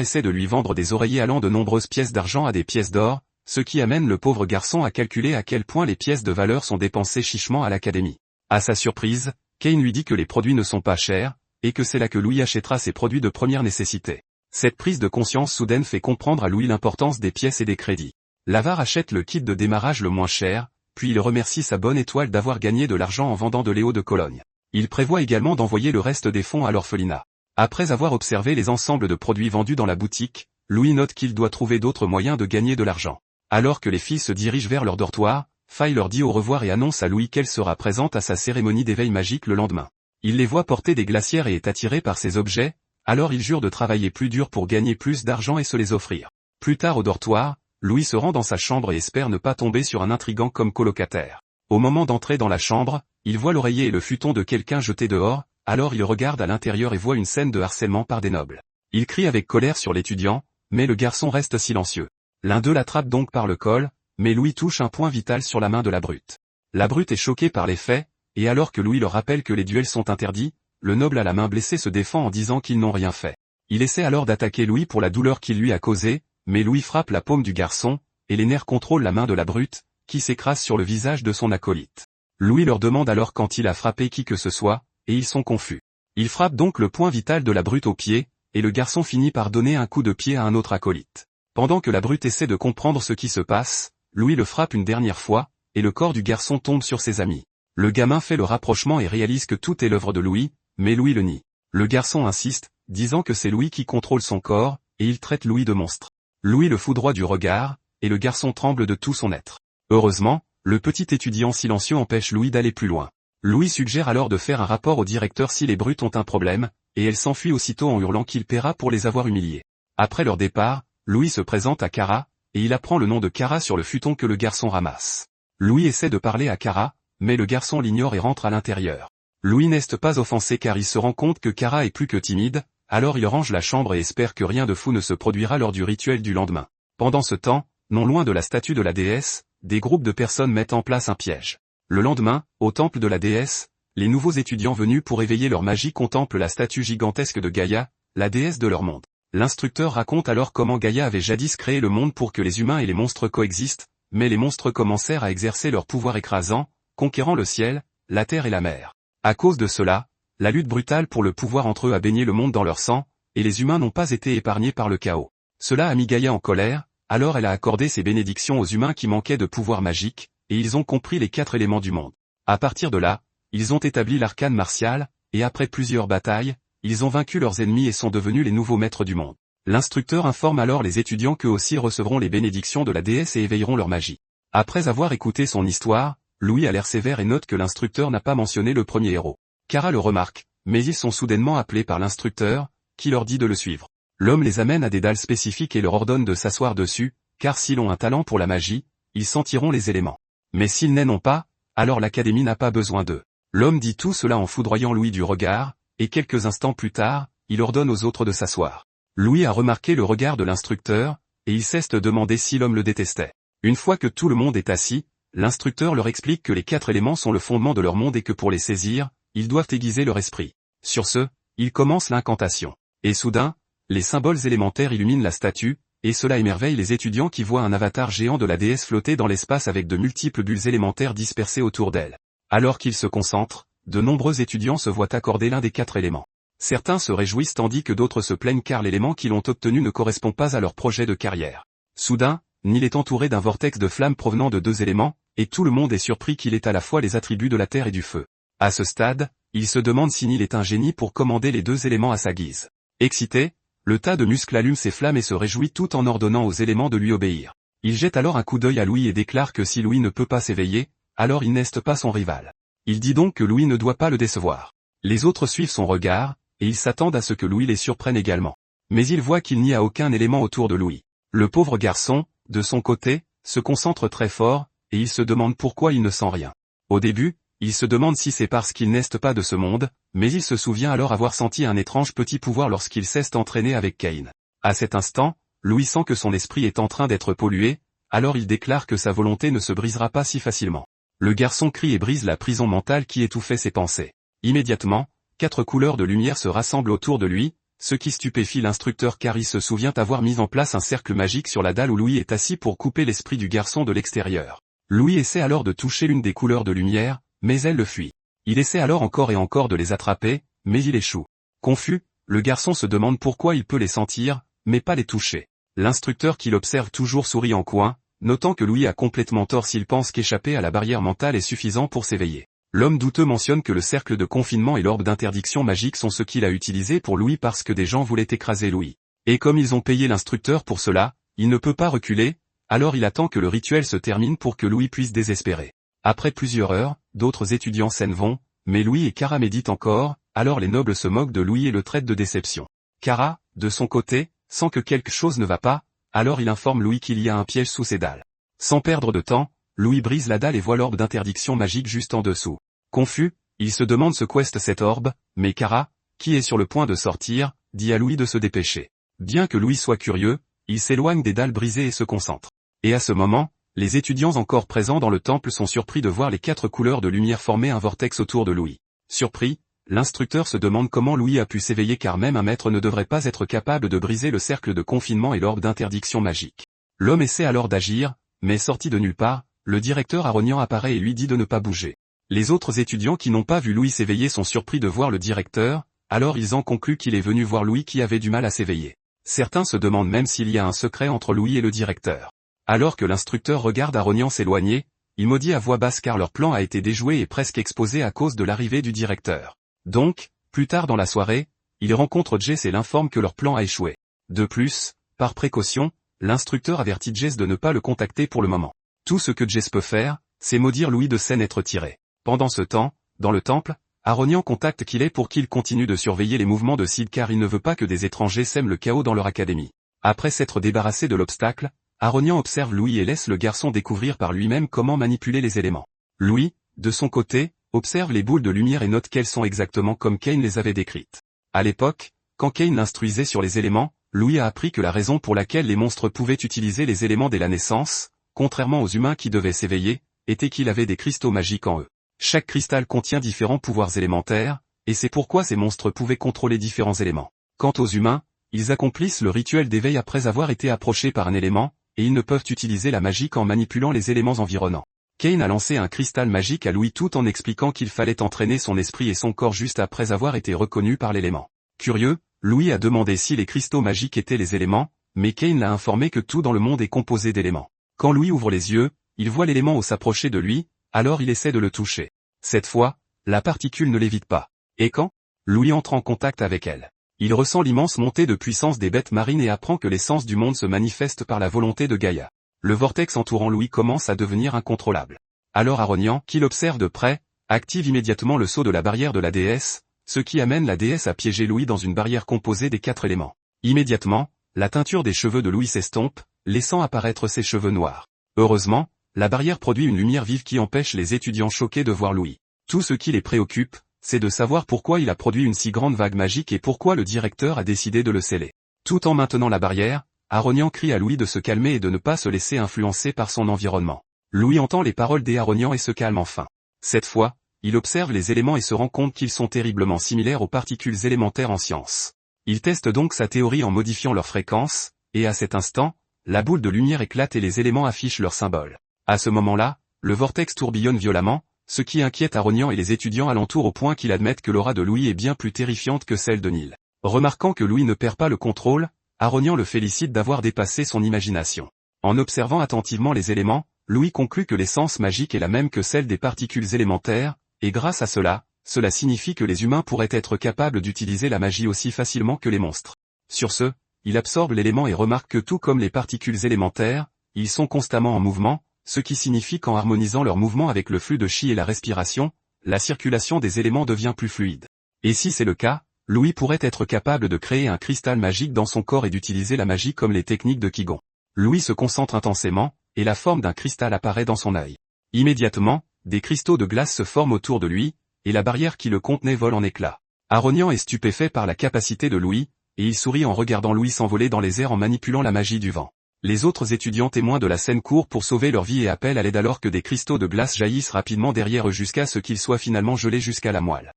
essaie de lui vendre des oreillers allant de nombreuses pièces d'argent à des pièces d'or, ce qui amène le pauvre garçon à calculer à quel point les pièces de valeur sont dépensées chichement à l'académie. À sa surprise, Cain lui dit que les produits ne sont pas chers, et que c'est là que Louis achètera ses produits de première nécessité. Cette prise de conscience soudaine fait comprendre à Louis l'importance des pièces et des crédits. L'avare achète le kit de démarrage le moins cher, puis il remercie sa bonne étoile d'avoir gagné de l'argent en vendant de Léo de Cologne. Il prévoit également d'envoyer le reste des fonds à l'orphelinat. Après avoir observé les ensembles de produits vendus dans la boutique, Louis note qu'il doit trouver d'autres moyens de gagner de l'argent. Alors que les filles se dirigent vers leur dortoir, Faye leur dit au revoir et annonce à Louis qu'elle sera présente à sa cérémonie d'éveil magique le lendemain. Il les voit porter des glacières et est attiré par ces objets, alors il jure de travailler plus dur pour gagner plus d'argent et se les offrir. Plus tard au dortoir, Louis se rend dans sa chambre et espère ne pas tomber sur un intrigant comme colocataire. Au moment d'entrer dans la chambre, il voit l'oreiller et le futon de quelqu'un jeté dehors, alors il regarde à l'intérieur et voit une scène de harcèlement par des nobles. Il crie avec colère sur l'étudiant, mais le garçon reste silencieux. L'un d'eux l'attrape donc par le col, mais Louis touche un point vital sur la main de la brute. La brute est choquée par les faits, et alors que Louis leur rappelle que les duels sont interdits, le noble à la main blessée se défend en disant qu'ils n'ont rien fait. Il essaie alors d'attaquer Louis pour la douleur qu'il lui a causée, mais Louis frappe la paume du garçon, et les nerfs contrôlent la main de la brute, qui s'écrase sur le visage de son acolyte. Louis leur demande alors quand il a frappé qui que ce soit, et ils sont confus. Il frappe donc le point vital de la brute au pied, et le garçon finit par donner un coup de pied à un autre acolyte. Pendant que la brute essaie de comprendre ce qui se passe, Louis le frappe une dernière fois, et le corps du garçon tombe sur ses amis. Le gamin fait le rapprochement et réalise que tout est l'œuvre de Louis, mais Louis le nie. Le garçon insiste, disant que c'est Louis qui contrôle son corps, et il traite Louis de monstre. Louis le foudroie du regard, et le garçon tremble de tout son être. Heureusement, le petit étudiant silencieux empêche Louis d'aller plus loin. Louis suggère alors de faire un rapport au directeur si les brutes ont un problème, et elle s'enfuit aussitôt en hurlant qu'il paiera pour les avoir humiliés. Après leur départ, Louis se présente à Kara, et il apprend le nom de Kara sur le futon que le garçon ramasse. Louis essaie de parler à Kara, mais le garçon l'ignore et rentre à l'intérieur. Louis n'est pas offensé car il se rend compte que Kara est plus que timide, alors il range la chambre et espère que rien de fou ne se produira lors du rituel du lendemain. Pendant ce temps, non loin de la statue de la déesse, des groupes de personnes mettent en place un piège. Le lendemain, au temple de la déesse, les nouveaux étudiants venus pour éveiller leur magie contemplent la statue gigantesque de Gaïa, la déesse de leur monde. L'instructeur raconte alors comment Gaïa avait jadis créé le monde pour que les humains et les monstres coexistent, mais les monstres commencèrent à exercer leur pouvoir écrasant, conquérant le ciel, la terre et la mer. À cause de cela, la lutte brutale pour le pouvoir entre eux a baigné le monde dans leur sang, et les humains n'ont pas été épargnés par le chaos. Cela a mis Gaïa en colère, alors elle a accordé ses bénédictions aux humains qui manquaient de pouvoir magique, et ils ont compris les 4 éléments du monde. À partir de là, ils ont établi l'arcane martial, et après plusieurs batailles, ils ont vaincu leurs ennemis et sont devenus les nouveaux maîtres du monde. L'instructeur informe alors les étudiants qu'eux aussi recevront les bénédictions de la déesse et éveilleront leur magie. Après avoir écouté son histoire, Louis a l'air sévère et note que l'instructeur n'a pas mentionné le premier héros. Kara le remarque, mais ils sont soudainement appelés par l'instructeur, qui leur dit de le suivre. L'homme les amène à des dalles spécifiques et leur ordonne de s'asseoir dessus, car s'ils ont un talent pour la magie, ils sentiront les éléments. Mais s'ils n'en ont pas, alors l'académie n'a pas besoin d'eux. L'homme dit tout cela en foudroyant Louis du regard, et quelques instants plus tard, il ordonne aux autres de s'asseoir. Louis a remarqué le regard de l'instructeur, et il cesse de demander si l'homme le détestait. Une fois que tout le monde est assis, l'instructeur leur explique que les 4 éléments sont le fondement de leur monde et que pour les saisir, ils doivent aiguiser leur esprit. Sur ce, il commence l'incantation. Et soudain, les symboles élémentaires illuminent la statue, et cela émerveille les étudiants qui voient un avatar géant de la déesse flotter dans l'espace avec de multiples bulles élémentaires dispersées autour d'elle. Alors qu'ils se concentrent, de nombreux étudiants se voient accorder l'un des 4 éléments. Certains se réjouissent tandis que d'autres se plaignent car l'élément qu'ils ont obtenu ne correspond pas à leur projet de carrière. Soudain, Neil est entouré d'un vortex de flammes provenant de 2 éléments, et tout le monde est surpris qu'il ait à la fois les attributs de la terre et du feu. À ce stade, il se demande si Neil est un génie pour commander les 2 éléments à sa guise. Excité, le tas de muscles allume ses flammes et se réjouit tout en ordonnant aux éléments de lui obéir. Il jette alors un coup d'œil à Louis et déclare que si Louis ne peut pas s'éveiller, alors il n'est pas son rival. Il dit donc que Louis ne doit pas le décevoir. Les autres suivent son regard, et ils s'attendent à ce que Louis les surprenne également. Mais ils voient qu'il n'y a aucun élément autour de Louis. Le pauvre garçon, de son côté, se concentre très fort, et il se demande pourquoi il ne sent rien. Au début, il se demande si c'est parce qu'il n'est pas de ce monde, mais il se souvient alors avoir senti un étrange petit pouvoir lorsqu'il s'est entraîné avec Cain. À cet instant, Louis sent que son esprit est en train d'être pollué, alors il déclare que sa volonté ne se brisera pas si facilement. Le garçon crie et brise la prison mentale qui étouffait ses pensées. Immédiatement, 4 couleurs de lumière se rassemblent autour de lui, ce qui stupéfie l'instructeur car il se souvient avoir mis en place un cercle magique sur la dalle où Louis est assis pour couper l'esprit du garçon de l'extérieur. Louis essaie alors de toucher l'une des couleurs de lumière, mais elle le fuit. Il essaie alors encore et encore de les attraper, mais il échoue. Confus, le garçon se demande pourquoi il peut les sentir, mais pas les toucher. L'instructeur qui l'observe toujours sourit en coin, notant que Louis a complètement tort s'il pense qu'échapper à la barrière mentale est suffisant pour s'éveiller. L'homme douteux mentionne que le cercle de confinement et l'orbe d'interdiction magique sont ce qu'il a utilisé pour Louis parce que des gens voulaient écraser Louis. Et comme ils ont payé l'instructeur pour cela, il ne peut pas reculer, alors il attend que le rituel se termine pour que Louis puisse désespérer. Après plusieurs heures, d'autres étudiants s'en vont, mais Louis et Kara méditent encore, alors les nobles se moquent de Louis et le traitent de déception. Kara, de son côté, sent que quelque chose ne va pas, alors il informe Louis qu'il y a un piège sous ses dalles. Sans perdre de temps, Louis brise la dalle et voit l'orbe d'interdiction magique juste en dessous. Confus, il se demande ce qu'est cette orbe, mais Kara, qui est sur le point de sortir, dit à Louis de se dépêcher. Bien que Louis soit curieux, il s'éloigne des dalles brisées et se concentre. Et à ce moment, les étudiants encore présents dans le temple sont surpris de voir les 4 couleurs de lumière former un vortex autour de Louis. Surpris, l'instructeur se demande comment Louis a pu s'éveiller car même un maître ne devrait pas être capable de briser le cercle de confinement et l'orbe d'interdiction magique. L'homme essaie alors d'agir, mais sorti de nulle part, le directeur Aronian apparaît et lui dit de ne pas bouger. Les autres étudiants qui n'ont pas vu Louis s'éveiller sont surpris de voir le directeur, alors ils en concluent qu'il est venu voir Louis qui avait du mal à s'éveiller. Certains se demandent même s'il y a un secret entre Louis et le directeur. Alors que l'instructeur regarde Aronian s'éloigner, il maudit à voix basse car leur plan a été déjoué et presque exposé à cause de l'arrivée du directeur. Donc, plus tard dans la soirée, il rencontre Jess et l'informe que leur plan a échoué. De plus, par précaution, l'instructeur avertit Jess de ne pas le contacter pour le moment. Tout ce que Jess peut faire, c'est maudire Louis de s'en être tiré. Pendant ce temps, dans le temple, Aronian contacte Kiley pour qu'il continue de surveiller les mouvements de Sid car il ne veut pas que des étrangers sèment le chaos dans leur académie. Après s'être débarrassé de l'obstacle, Aronian observe Louis et laisse le garçon découvrir par lui-même comment manipuler les éléments. Louis, de son côté, observe les boules de lumière et note qu'elles sont exactement comme Kane les avait décrites. À l'époque, quand Kane l'instruisait sur les éléments, Louis a appris que la raison pour laquelle les monstres pouvaient utiliser les éléments dès la naissance, contrairement aux humains qui devaient s'éveiller, était qu'il avait des cristaux magiques en eux. Chaque cristal contient différents pouvoirs élémentaires, et c'est pourquoi ces monstres pouvaient contrôler différents éléments. Quant aux humains, ils accomplissent le rituel d'éveil après avoir été approchés par un élément, et ils ne peuvent utiliser la magie qu'en manipulant les éléments environnants. Kane a lancé un cristal magique à Louis tout en expliquant qu'il fallait entraîner son esprit et son corps juste après avoir été reconnu par l'élément. Curieux, Louis a demandé si les cristaux magiques étaient les éléments, mais Kane l'a informé que tout dans le monde est composé d'éléments. Quand Louis ouvre les yeux, il voit l'élément s'approcher de lui, alors il essaie de le toucher. Cette fois, la particule ne l'évite pas. Et quand Louis entre en contact avec elle, il ressent l'immense montée de puissance des bêtes marines et apprend que l'essence du monde se manifeste par la volonté de Gaïa. Le vortex entourant Louis commence à devenir incontrôlable. Alors Aronian, qui l'observe de près, active immédiatement le sceau de la barrière de la déesse, ce qui amène la déesse à piéger Louis dans une barrière composée des 4 éléments. Immédiatement, la teinture des cheveux de Louis s'estompe, laissant apparaître ses cheveux noirs. Heureusement, la barrière produit une lumière vive qui empêche les étudiants choqués de voir Louis. Tout ce qui les préoccupe, c'est de savoir pourquoi il a produit une si grande vague magique et pourquoi le directeur a décidé de le sceller. Tout en maintenant la barrière, Aronian crie à Louis de se calmer et de ne pas se laisser influencer par son environnement. Louis entend les paroles d'Aronian et se calme enfin. Cette fois, il observe les éléments et se rend compte qu'ils sont terriblement similaires aux particules élémentaires en science. Il teste donc sa théorie en modifiant leur fréquence, et à cet instant, la boule de lumière éclate et les éléments affichent leur symbole. À ce moment-là, le vortex tourbillonne violemment, ce qui inquiète Aronian et les étudiants alentour au point qu'ils admettent que l'aura de Louis est bien plus terrifiante que celle de Neil. Remarquant que Louis ne perd pas le contrôle, Aronian le félicite d'avoir dépassé son imagination. En observant attentivement les éléments, Louis conclut que l'essence magique est la même que celle des particules élémentaires, et grâce à cela signifie que les humains pourraient être capables d'utiliser la magie aussi facilement que les monstres. Sur ce, il absorbe l'élément et remarque que tout comme les particules élémentaires, ils sont constamment en mouvement, ce qui signifie qu'en harmonisant leur mouvement avec le flux de chi et la respiration, la circulation des éléments devient plus fluide. Et si c'est le cas, Louis pourrait être capable de créer un cristal magique dans son corps et d'utiliser la magie comme les techniques de Qigong. Louis se concentre intensément, et la forme d'un cristal apparaît dans son œil. Immédiatement, des cristaux de glace se forment autour de lui, et la barrière qui le contenait vole en éclats. Aronian est stupéfait par la capacité de Louis, et il sourit en regardant Louis s'envoler dans les airs en manipulant la magie du vent. Les autres étudiants témoins de la scène courent pour sauver leur vie et appellent à l'aide alors que des cristaux de glace jaillissent rapidement derrière eux jusqu'à ce qu'ils soient finalement gelés jusqu'à la moelle.